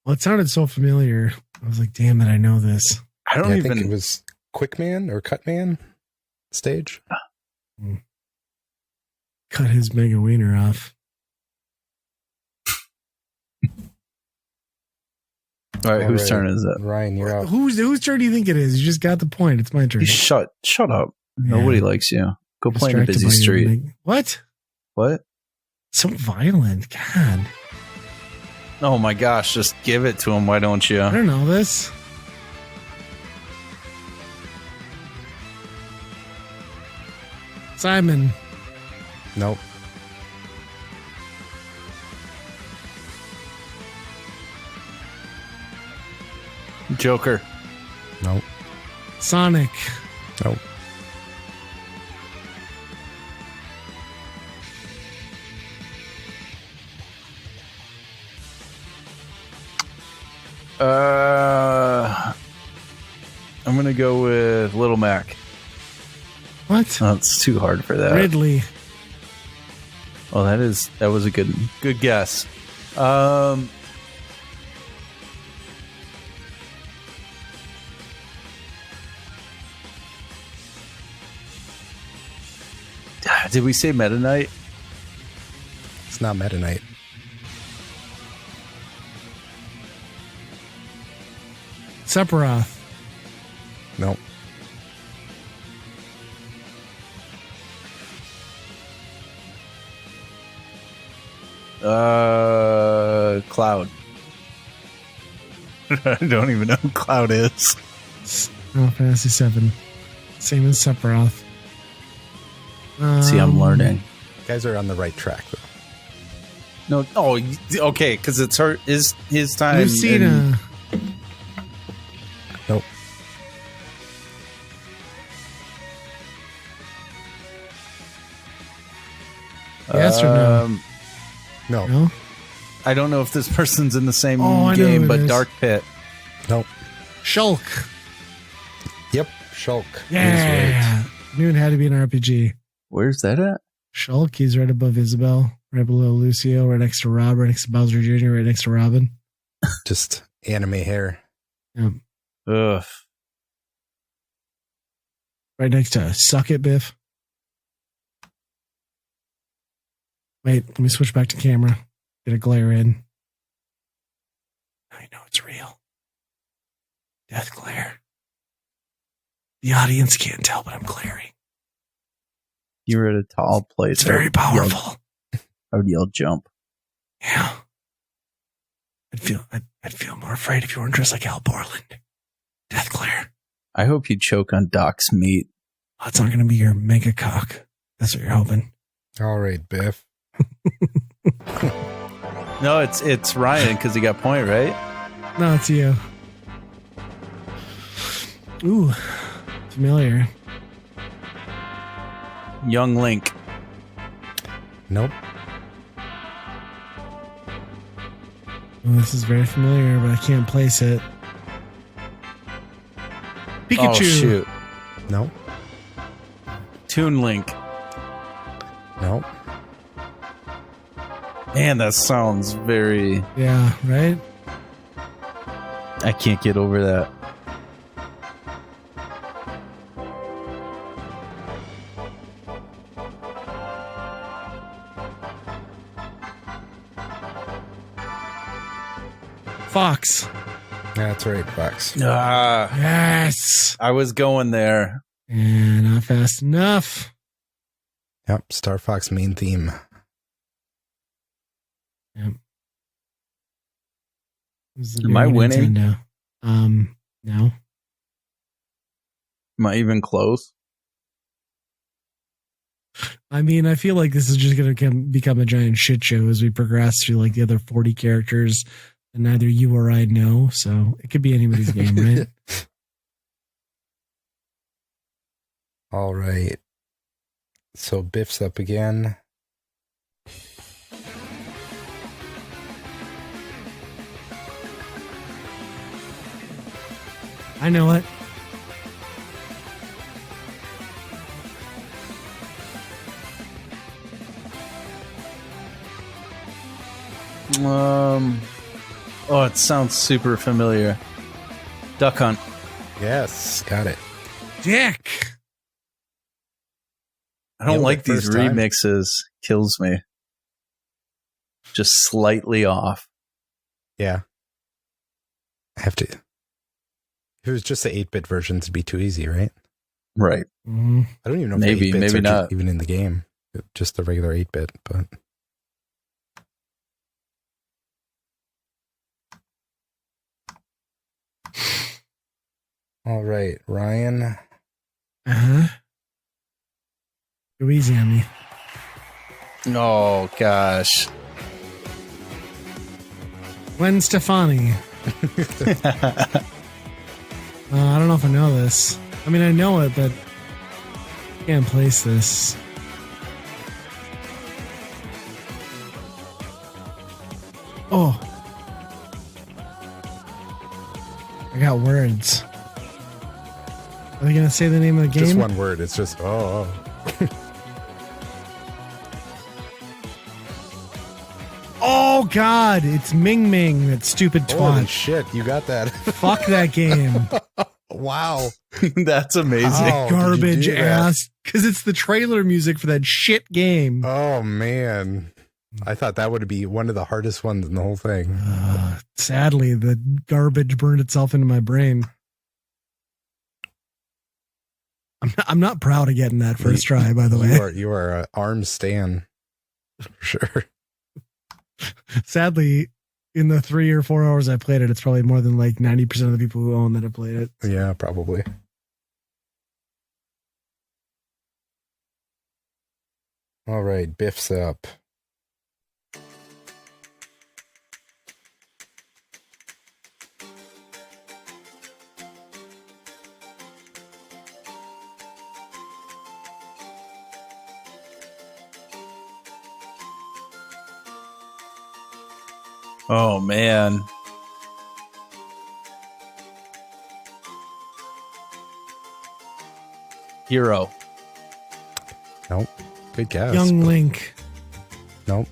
S1: Well, it sounded so familiar. I was like, damn it, I know this.
S3: I don't even...
S4: think it was Quick Man or Cut Man stage.
S1: Cut his Mega Wiener off.
S3: All right, whose turn is it?
S4: Ryan, you're up.
S1: Whose turn do you think it is? You just got the point. It's my turn.
S3: You shut up.
S1: Yeah.
S3: Nobody likes you. Go play in a
S1: Distracted
S3: busy
S1: by your
S3: street.
S1: What?
S3: What?
S1: So violent. God.
S3: Oh my gosh, just give it to him, why don't you?
S1: I don't know this. Simon.
S4: Nope.
S3: Joker.
S4: Nope.
S1: Sonic.
S4: Nope.
S3: I'm gonna go with Little Mac.
S1: What?
S3: Oh, it's too hard for that.
S1: Ridley.
S3: Oh, that was a good guess. Did we say Meta Knight?
S4: It's not Meta Knight.
S1: Sephiroth.
S4: Nope.
S3: Cloud. I don't even know who Cloud is.
S1: Final Fantasy 7. Same as Sephiroth.
S3: See, I'm learning.
S4: You guys are on the right track, though.
S3: No, oh, okay, because it's his time.
S1: Lucina.
S4: Nope.
S1: Yes or no?
S4: No.
S1: No?
S3: I don't know if this person's in the same
S1: I know
S3: game,
S1: who it
S3: but
S1: is.
S3: Dark Pit.
S4: Nope.
S1: Shulk.
S4: Yep. Shulk.
S1: Yeah. Knew it had to be an RPG.
S3: Where's that at?
S1: Shulk, he's right above Isabel, right below Lucio, right next to Rob, right next to Bowser Jr., right next to Robin.
S4: Just anime hair.
S1: Yeah.
S3: Ugh.
S1: Right next to Suck It, Biff. Wait, let me switch back to camera. Get a glare in. I know it's real. Death glare. The audience can't tell, but I'm glaring.
S3: You were at a tall place.
S1: It's very powerful.
S3: I would yell jump.
S1: Yeah. I'd feel more afraid if you weren't dressed like Al Borland. Death glare.
S3: I hope you choke on Doc's meat.
S1: Oh, it's not going to be your mega cock. That's what you're hoping.
S4: All right, Biff.
S3: No, it's Ryan because he got point, right?
S1: No, it's you. Ooh, familiar.
S3: Young Link.
S4: Nope.
S1: Oh, this is very familiar, but I can't place it. Pikachu.
S3: Oh, shoot.
S4: Nope.
S3: Toon Link.
S4: Nope.
S3: Man, that sounds very...
S1: Yeah, right?
S3: I can't get over that.
S1: Fox.
S4: That's right, Fox.
S1: Yes.
S3: I was going there.
S1: And not fast enough.
S4: Yep. Star Fox main theme.
S1: Yep.
S3: Am I winning?
S1: Nintendo. No.
S3: Am I even close?
S1: I mean, I feel like this is just going to become a giant shit show as we progress through like the other 40 characters that neither you or I know. So it could be anybody's game, right?
S4: All right. So Biff's up again.
S1: I know it.
S3: Oh, it sounds super familiar. Duck Hunt.
S4: Yes, got it.
S1: Dick.
S3: I don't
S4: Nailed
S3: like
S4: it
S3: these
S4: first time.
S3: remixes. Kills me. Just slightly off.
S4: Yeah. I have to. If it was just the 8-bit version, it'd be too easy, right?
S3: Right.
S1: Mm-hmm.
S4: I don't even know if
S3: Maybe,
S4: the 8-bits
S3: maybe
S4: are
S3: not.
S4: even in the game. Just the regular 8-bit, but... All right, Ryan.
S1: Uh-huh. Go easy on me.
S3: Oh, gosh.
S1: Gwen Stefani. I don't know if I know this. I mean, I know it, but I can't place this. Oh. I got words. Are they going to say the name of the game?
S4: Just one word. It's just, oh.
S1: Oh, God. It's Ming Ming, that stupid twat.
S4: Holy shit, you got that.
S1: Fuck that game.
S4: Wow.
S3: That's amazing.
S4: How did you
S1: Garbage
S4: do that?
S1: ass. Because it's the trailer music for that shit game.
S4: Oh, man. I thought that would be one of the hardest ones in the whole thing.
S1: Sadly, the garbage burned itself into my brain. I'm not proud of getting that first try, by the way.
S4: You are arms Stan. For sure.
S1: Sadly, in the 3 or 4 hours I played it, it's probably more than like 90% of the people who own that have played it.
S4: Yeah, probably. All right, Biff's up.
S3: Oh, man. Hero.
S4: Nope. Good guess.
S1: Young Link.
S4: Nope.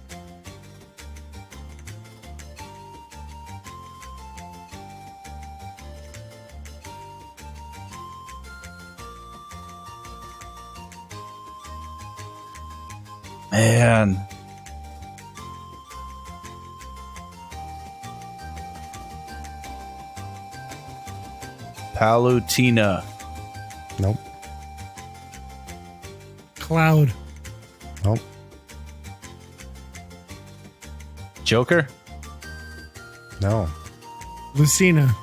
S3: Man. Palutena.
S4: Nope.
S1: Cloud.
S4: Nope.
S3: Joker.
S4: No.
S1: Lucina.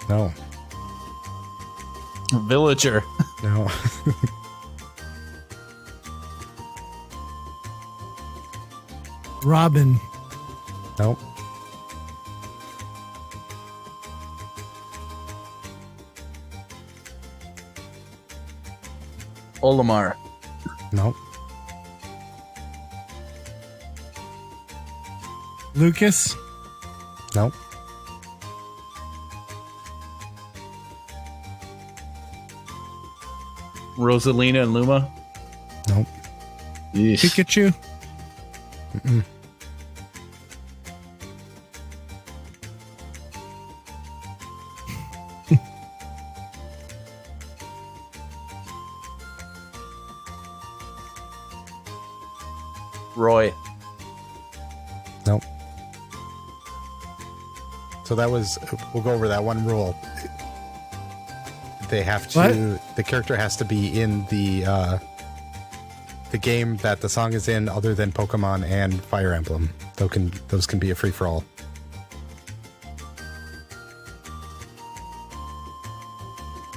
S4: No.
S3: Villager.
S4: No.
S1: Robin.
S4: Nope.
S3: Olimar.
S4: Nope.
S1: Lucas.
S4: Nope.
S3: Rosalina and Luma.
S4: Nope.
S3: Yeesh.
S1: Pikachu.
S4: Mm-mm.
S3: Roy.
S4: Nope. So that was, we'll go over that one rule. They have to,
S1: What?
S4: the character has to be in the game that the song is in, other than Pokemon and Fire Emblem. Those can be a free-for-all.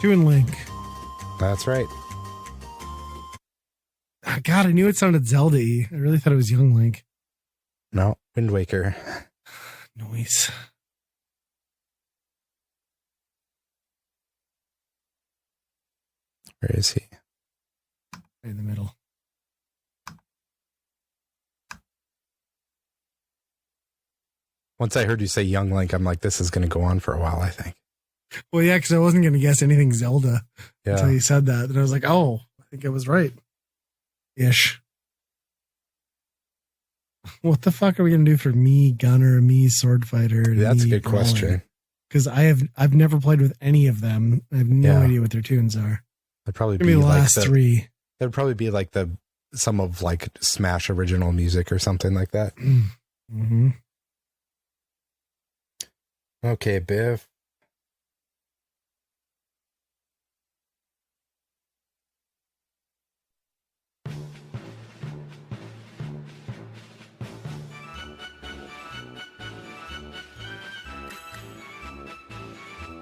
S1: Toon Link.
S4: That's right.
S1: God, I knew it sounded Zelda-y. I really thought it was Young Link.
S4: No, Wind Waker.
S1: Noise.
S4: Where is he?
S1: Right in the middle.
S4: Once I heard you say Young Link, I'm like, this is going to go on for a while, I think.
S1: Well, yeah, because I wasn't going to guess anything Zelda until
S4: Yeah.
S1: you said that. And I was like, oh, I think I was right. Ish. What the fuck are we going to do for me Gunner, me Sword Fighter?
S4: That's a good question.
S1: Because I've never played with any of them. I have no
S4: Yeah.
S1: idea what their tunes are.
S4: That'd probably
S1: Give me
S4: be
S1: the
S4: like
S1: last three.
S4: That'd probably be like some of like Smash original music or something like that.
S1: Mm-hmm.
S4: Okay, Biff.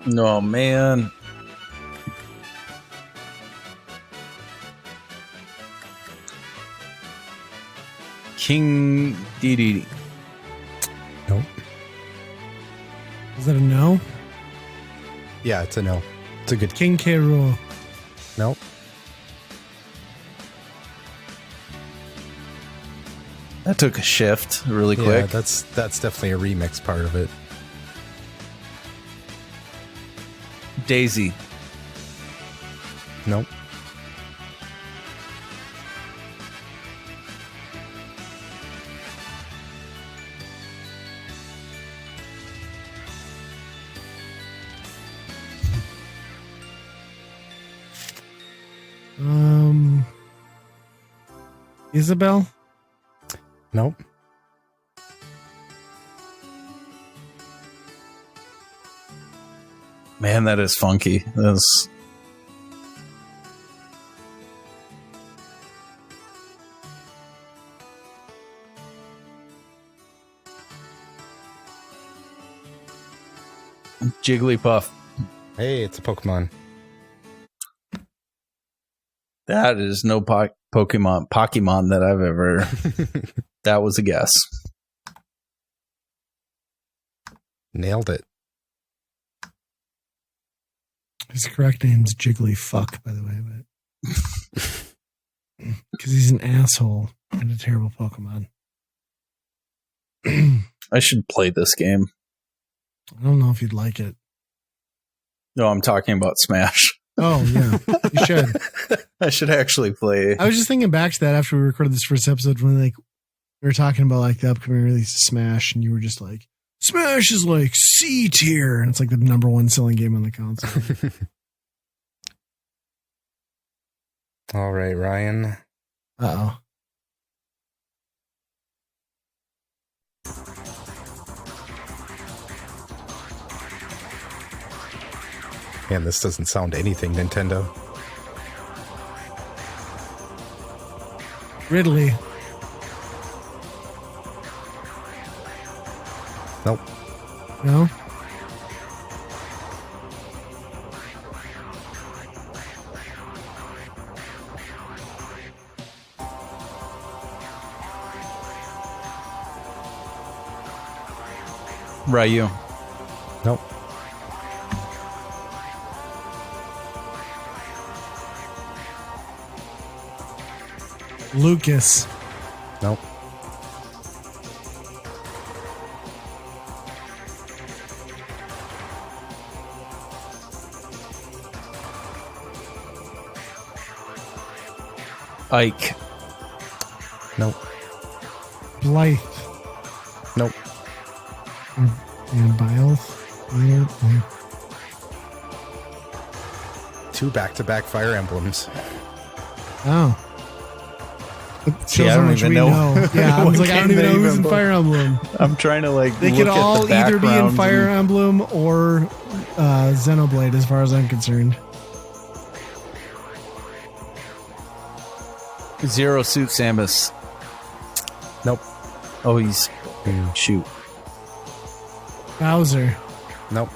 S3: No, man. King Dedede.
S4: Nope.
S1: Is that a no?
S4: Yeah, it's a no. It's a good.
S1: King K. Rool.
S4: Nope.
S3: That took a shift really quick.
S4: Yeah, that's definitely a remix part of it.
S3: Daisy.
S4: Nope.
S1: Isabel?
S4: Nope.
S3: Man, that is funky. That's Jigglypuff.
S4: Hey, it's a Pokemon.
S3: That is no Pokemon that I've ever. That was a guess.
S1: Nailed it. His correct name's Jigglyfuck, by the way, but because he's an asshole and a terrible Pokemon.
S3: I should play this game.
S1: I don't know if you'd like it.
S3: No, I'm talking about Smash.
S1: Oh, yeah. You should.
S3: I should actually play.
S1: I was just thinking back to that after we recorded this first episode when we were talking about like the upcoming release of Smash, and you were just like, Smash is like C tier, and it's like the number one selling game on the console.
S4: All right, Ryan.
S1: Uh-oh.
S4: Man, this doesn't sound anything Nintendo.
S1: Ridley.
S4: Nope.
S1: No?
S3: Ryu.
S4: Nope.
S1: Lucas.
S4: Nope.
S3: Ike.
S4: Nope.
S1: Blythe.
S4: Nope.
S1: And Biles.
S4: Two back-to-back Fire Emblems.
S1: Oh. It
S3: See,
S1: shows
S3: I
S1: how
S3: don't
S1: much
S3: even
S1: we
S3: know.
S1: know. Yeah, I was like, I don't
S3: game
S1: even know
S3: they
S1: who's in
S3: even
S1: Fire Emblem.
S3: I'm trying to like.
S1: They
S3: look
S1: could
S3: at
S1: all
S3: the
S1: either be in
S3: backgrounds
S1: Fire
S3: and-
S1: Emblem or Xenoblade, as far as I'm concerned.
S3: Zero Suit Samus.
S4: Nope.
S3: Oh, he's shoot.
S1: Bowser.
S4: Nope.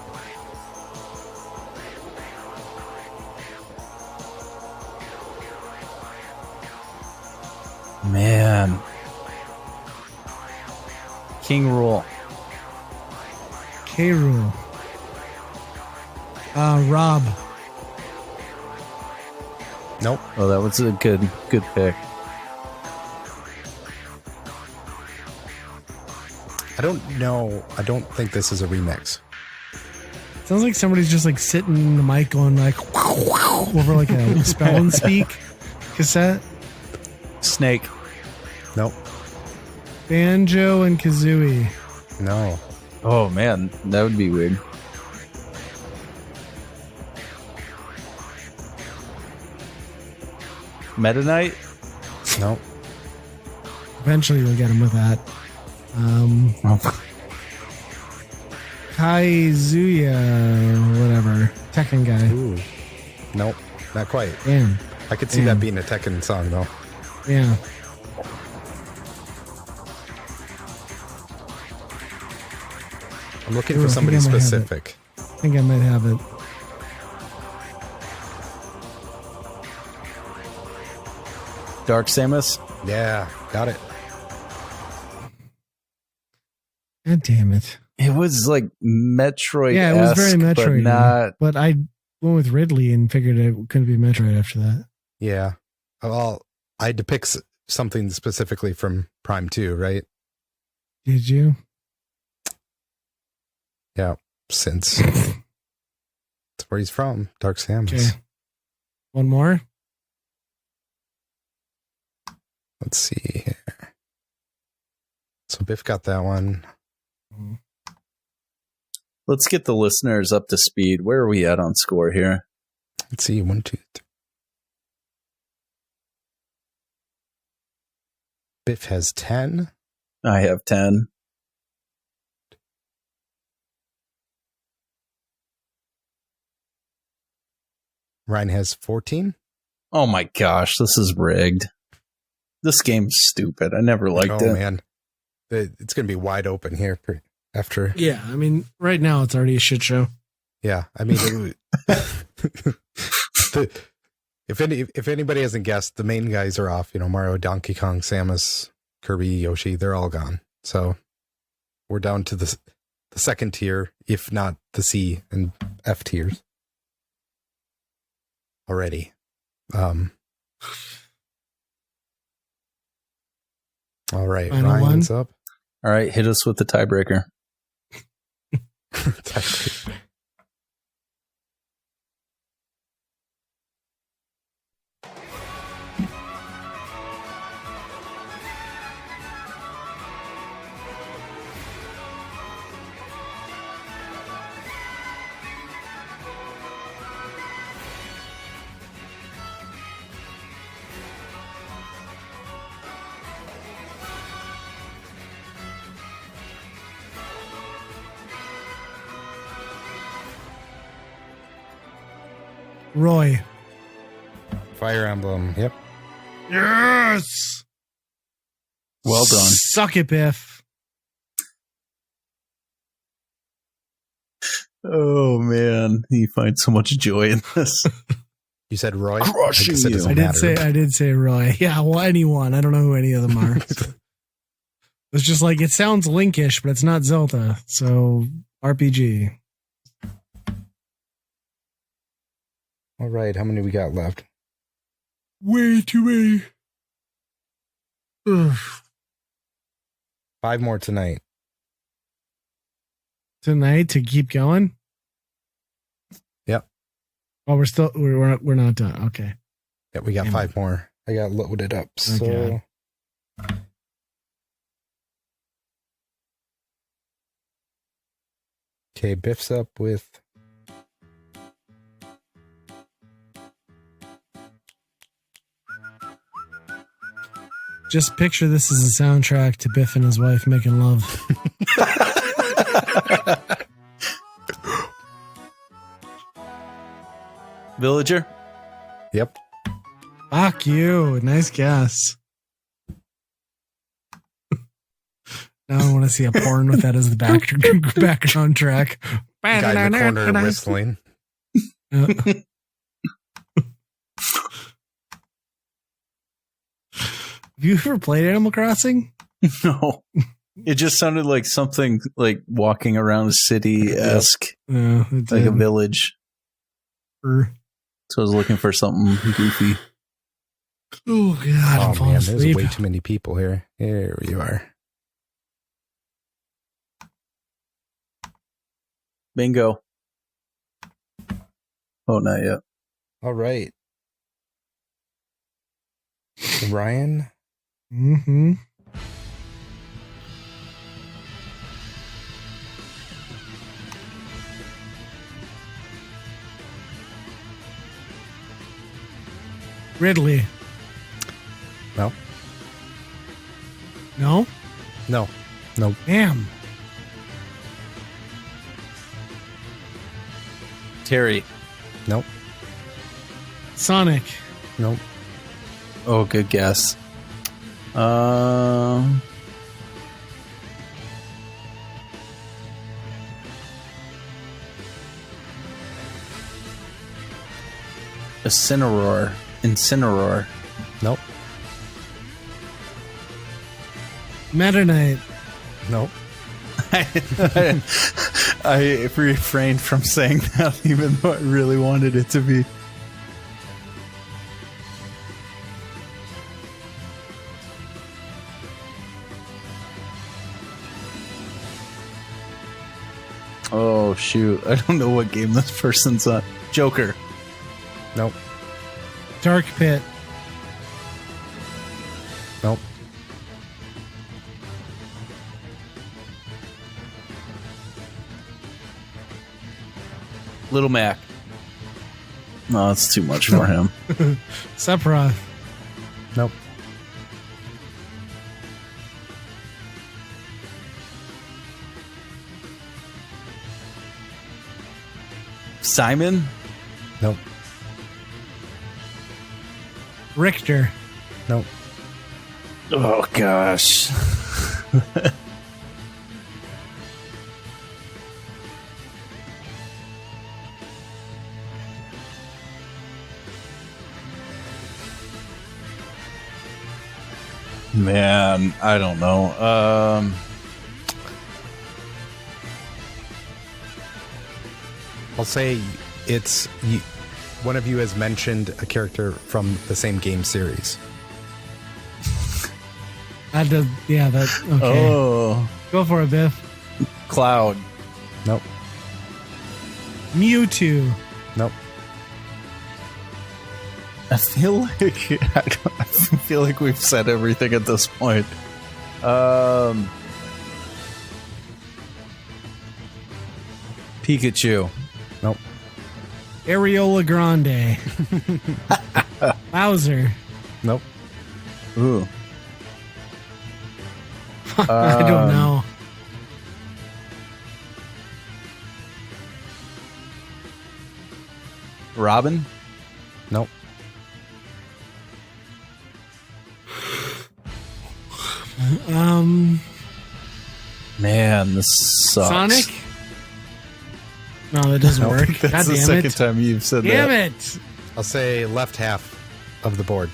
S3: Man. King Rool.
S1: K. Rool. Rob.
S4: Nope.
S3: Oh, that was a good pick.
S4: I don't know. I don't think this is a remix.
S1: Sounds like somebody's just like sitting in the mic going like over like a spell and speak cassette.
S3: Snake.
S4: Nope.
S1: Banjo and Kazooie.
S4: No.
S3: Oh man, that would be weird. Meta Knight?
S4: Nope.
S1: Eventually you'll get him with that. Kaizuya or whatever. Tekken guy.
S4: Ooh. Nope. Not quite.
S1: Damn.
S4: I could see that being a Tekken song, though.
S1: Yeah.
S4: I'm looking for somebody specific.
S1: I think I might have it.
S3: Dark Samus?
S4: Yeah, got it.
S1: God damn it.
S3: It was like Metroid.
S1: Yeah, it was very Metroid.
S3: But
S1: but I went with Ridley and figured it couldn't be Metroid after that.
S4: Yeah. Well, I depict something specifically from Prime 2, right?
S1: Did you?
S4: Yeah, since that's where he's from, Dark Samus.
S1: Okay. One more?
S4: Let's see here. So Biff got that one.
S3: Let's get the listeners up to speed. Where are we at on score here?
S4: Let's see. 1, 2, 3. Biff has 10.
S3: I have 10.
S4: Ryan has 14.
S3: Oh my gosh, this is rigged. This game's stupid. I never liked it.
S4: Oh man, it's going to be wide open here after.
S1: Yeah, I mean, right now it's already a shit show.
S4: Yeah, I mean, if anybody hasn't guessed, the main guys are off. You know, Mario, Donkey Kong, Samus, Kirby, Yoshi, they're all gone. So we're down to the second tier, if not the C and F tiers already. All right,
S1: Final
S4: Ryan's
S1: one?
S4: up.
S3: All right, hit us with the tiebreaker.
S1: Roy.
S4: Fire Emblem. Yep.
S1: Yes!
S3: Well done.
S1: Suck it, Biff.
S3: Oh man, you find so much joy in this.
S4: You said Roy?
S3: Crushing
S4: guess it
S3: you.
S4: doesn't matter.
S1: I did say Roy. Yeah, well, anyone. I don't know who any of them are. It's just like, it sounds Linkish, but it's not Zelda. So, RPG.
S4: All right, how many we got left?
S1: Way too many. Ugh.
S4: 5 more tonight.
S1: Tonight to keep going?
S4: Yep.
S1: Oh, we're not done. Okay.
S4: Yeah, we got
S1: Damn
S4: 5 more. I got loaded up. So
S1: Okay.
S4: Okay, Biff's up with
S1: Just picture this as a soundtrack to Biff and his wife making love.
S3: Villager?
S4: Yep.
S1: Fuck you. Nice guess. Now I want to see a porn with that as the background track.
S4: Guy in the corner whistling.
S1: Have you ever played Animal Crossing?
S3: No. It just sounded like something like walking around a city-esque,
S1: No,
S3: like a village. So I was looking for something goofy.
S1: Oh, God. I'm
S4: Oh
S1: falling
S4: man,
S1: asleep.
S4: there's way too many people here. Here you are.
S3: Bingo. Oh, not yet.
S4: All right. Ryan.
S1: Mm-hmm. Ridley.
S4: No.
S1: No?
S4: No. No.
S1: Damn.
S3: Terry.
S4: Nope.
S1: Sonic.
S4: Nope.
S3: Oh, good guess. Incineroar.
S4: Nope.
S1: Meta Knight.
S4: Nope.
S3: I refrained from saying that, even though I really wanted it to be. Oh, shoot. I don't know what game this person's on. Joker.
S4: Nope.
S1: Dark Pit.
S4: Nope.
S3: Little Mac. No, that's too much for him.
S1: Sephiroth.
S4: Nope.
S3: Simon?
S4: Nope.
S1: Richter.
S4: Nope.
S3: Oh, gosh. Man, I don't know.
S4: I'll say it's one of you has mentioned a character from the same game series.
S1: Okay.
S3: Oh,
S1: Go for it, Biff.
S3: Cloud.
S4: Nope.
S1: Mewtwo.
S4: Nope.
S3: I feel like we've said everything at this point. Pikachu.
S4: Nope.
S1: Areola Grande. Bowser.
S4: Nope.
S3: Ooh.
S1: I don't know.
S3: Robin.
S4: Nope.
S3: Man, this sucks.
S1: Sonic? No, that doesn't work.
S3: That's
S1: God
S3: the
S1: damn
S3: second
S1: it.
S3: time you've said
S1: Damn
S3: that.
S1: it.
S4: I'll say left half of the board.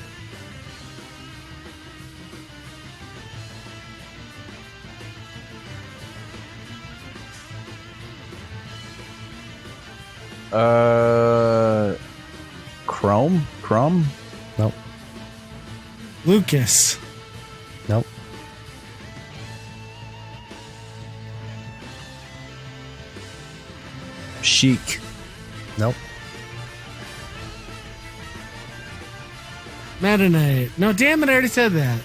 S3: Chrome?
S4: Nope.
S1: Lucas.
S4: Nope.
S3: Chic.
S4: Nope.
S1: Meta Knight. No, damn it, I already said that.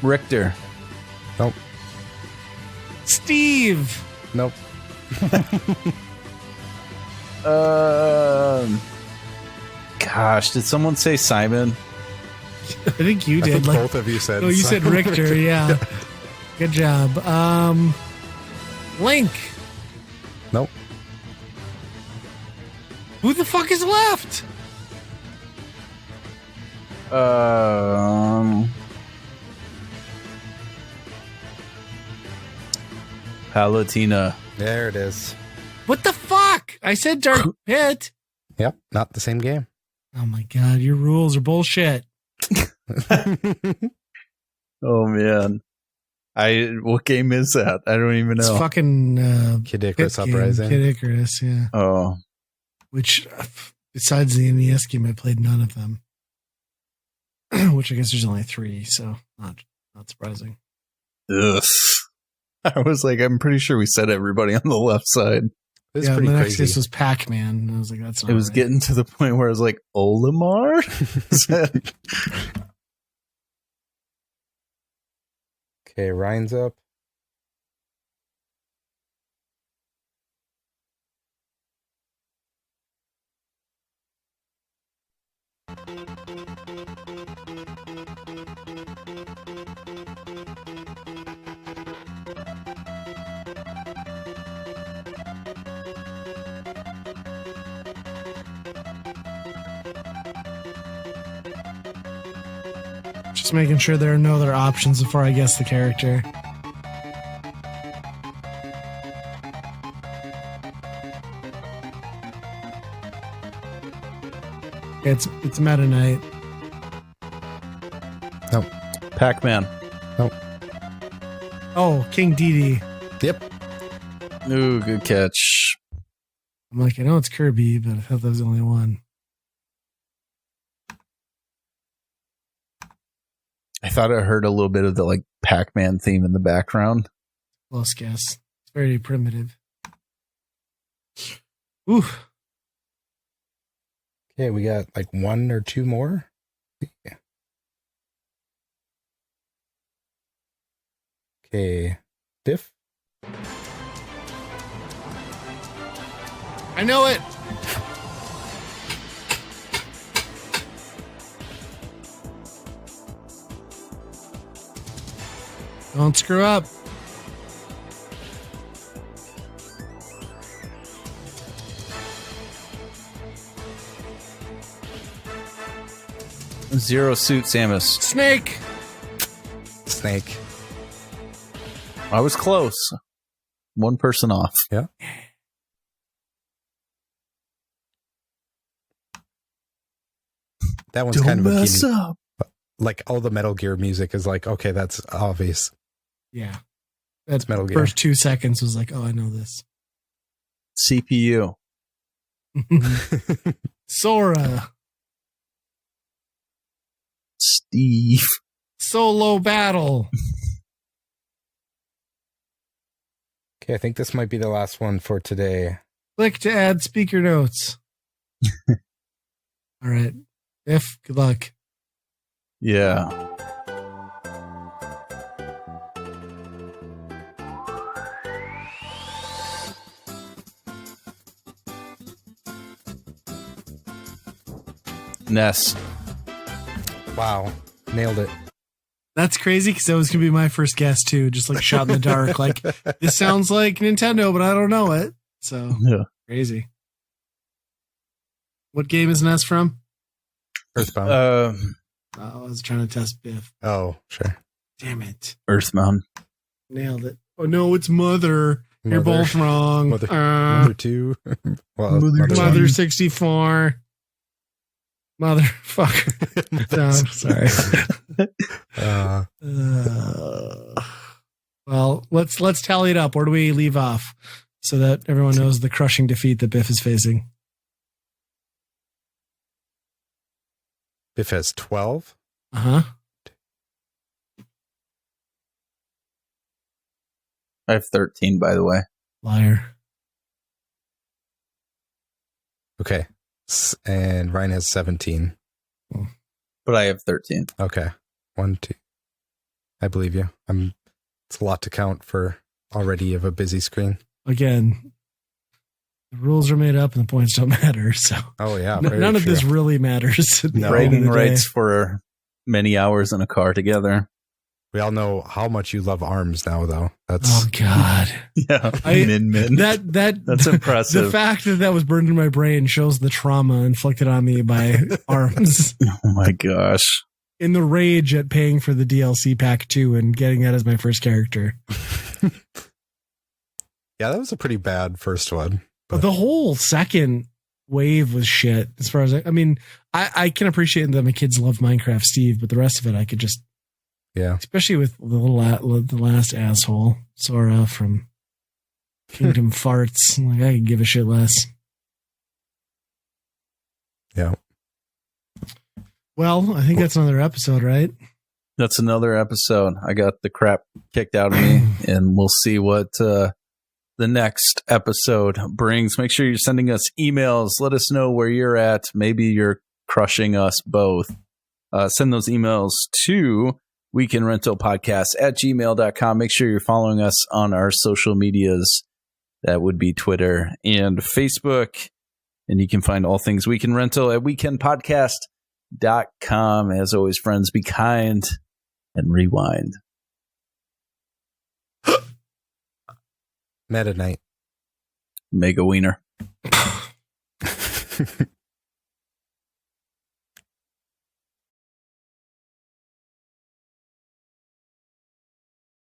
S3: Richter.
S4: Nope.
S1: Steve.
S4: Nope.
S3: Gosh, did someone say Simon?
S1: I think you
S4: I
S1: did.
S4: think both of you said.
S1: Oh, you said Richter, yeah. Good job. Link.
S4: Nope.
S1: Who the fuck is left?
S3: Palutena.
S4: There it is.
S1: What the fuck? I said Dark Pit.
S4: Yep, not the same game.
S1: Oh my god, your rules are bullshit.
S3: Oh man. What game is that? I don't even know.
S1: It's fucking
S4: Kid Icarus
S1: Pit game.
S4: Uprising.
S1: Kid Icarus, yeah.
S3: Oh.
S1: Which, besides the NES game, I played none of them. Which I guess there's only 3, so not surprising.
S3: Ugh. I was like, I'm pretty sure we said everybody on the left side.
S4: It's
S1: Yeah,
S4: pretty
S1: my next
S4: crazy.
S1: guess was Pac-Man. And I was like, that's not
S3: It was
S1: right.
S3: getting to the point where I was like, Olimar?
S4: Okay, Ryan's up.
S1: Just making sure there are no other options before I guess the character. It's Meta Knight.
S4: Nope.
S3: Pac-Man.
S4: Nope.
S1: Oh, King Dedede.
S4: Yep.
S3: Ooh, good catch.
S1: I'm like, I know it's Kirby, but I thought that was the only one.
S3: I thought I heard a little bit of the like Pac-Man theme in the background.
S1: Close guess. It's very primitive. Ooh.
S4: Okay, we got like one or two more. Yeah. Okay, Biff.
S1: I know it. Don't screw up.
S3: Zero Suit Samus.
S1: Snake.
S4: Snake.
S3: I was close. One person off.
S4: Yeah. That one's
S3: Don't
S4: kind of a
S3: mess
S4: key.
S3: up.
S4: Like all the Metal Gear music is like, okay, that's obvious.
S1: Yeah.
S4: That's Metal Gear.
S1: First 2 seconds was like, oh, I know this.
S3: CPU.
S1: Sora.
S3: Steve.
S1: Solo battle.
S4: Okay, I think this might be the last one for today.
S1: Click to add speaker notes. All right. If, good luck.
S3: Yeah. Ness.
S4: Wow, nailed it.
S1: That's crazy because that was going to be my first guess too. Just like shot in the dark. Like, this sounds like Nintendo, but I don't know it. So
S3: Yeah.
S1: crazy. What game is Ness from?
S4: Earthbound.
S1: I was trying to test Biff.
S4: Oh, sure.
S1: Damn it.
S3: Earthbound.
S1: Nailed it. Oh no, it's Mother. You're
S4: Mother.
S1: both wrong.
S4: Mother 2. Well,
S1: Mother 64. Motherfucker. No, sorry. Well, let's tally it up. Where do we leave off so that everyone knows the crushing defeat that Biff is facing?
S4: Biff has 12.
S1: Uh-huh.
S3: I have 13, by the way.
S1: Liar.
S4: Okay. And Ryan has 17.
S3: But I have 13.
S4: Okay. 1, 2. I believe you. It's a lot to count for already of a busy screen.
S1: Again, the rules are made up and the points don't matter. So
S4: Oh, yeah.
S1: none of this really matters.
S4: No.
S3: Bragging rights for many hours in a car together.
S4: We all know how much you love ARMS now, though.
S1: Oh God!
S3: Yeah, min. That's impressive.
S1: The fact that was burned in my brain shows the trauma inflicted on me by ARMS.
S3: Oh my gosh!
S1: In the rage at paying for the DLC pack 2 and getting that as my first character.
S4: Yeah, that was a pretty bad first one.
S1: But the whole second wave was shit. As far as I mean, I can appreciate that my kids love Minecraft Steve, but the rest of it I could just.
S4: Yeah.
S1: Especially with the last asshole, Sora from Kingdom Farts. Like, I could give a shit less.
S4: Yeah.
S1: Well, I think that's another episode, right?
S3: That's another episode. I got the crap kicked out of me, and we'll see what the next episode brings. Make sure you're sending us emails. Let us know where you're at. Maybe you're crushing us both. Send those emails to weekendrentalpodcast@gmail.com. Make sure you're following us on our social medias. That would be Twitter and Facebook. And you can find all things Weekend Rental at weekendpodcast.com. As always, friends, be kind and rewind.
S4: Meta Knight.
S3: Mega Wiener.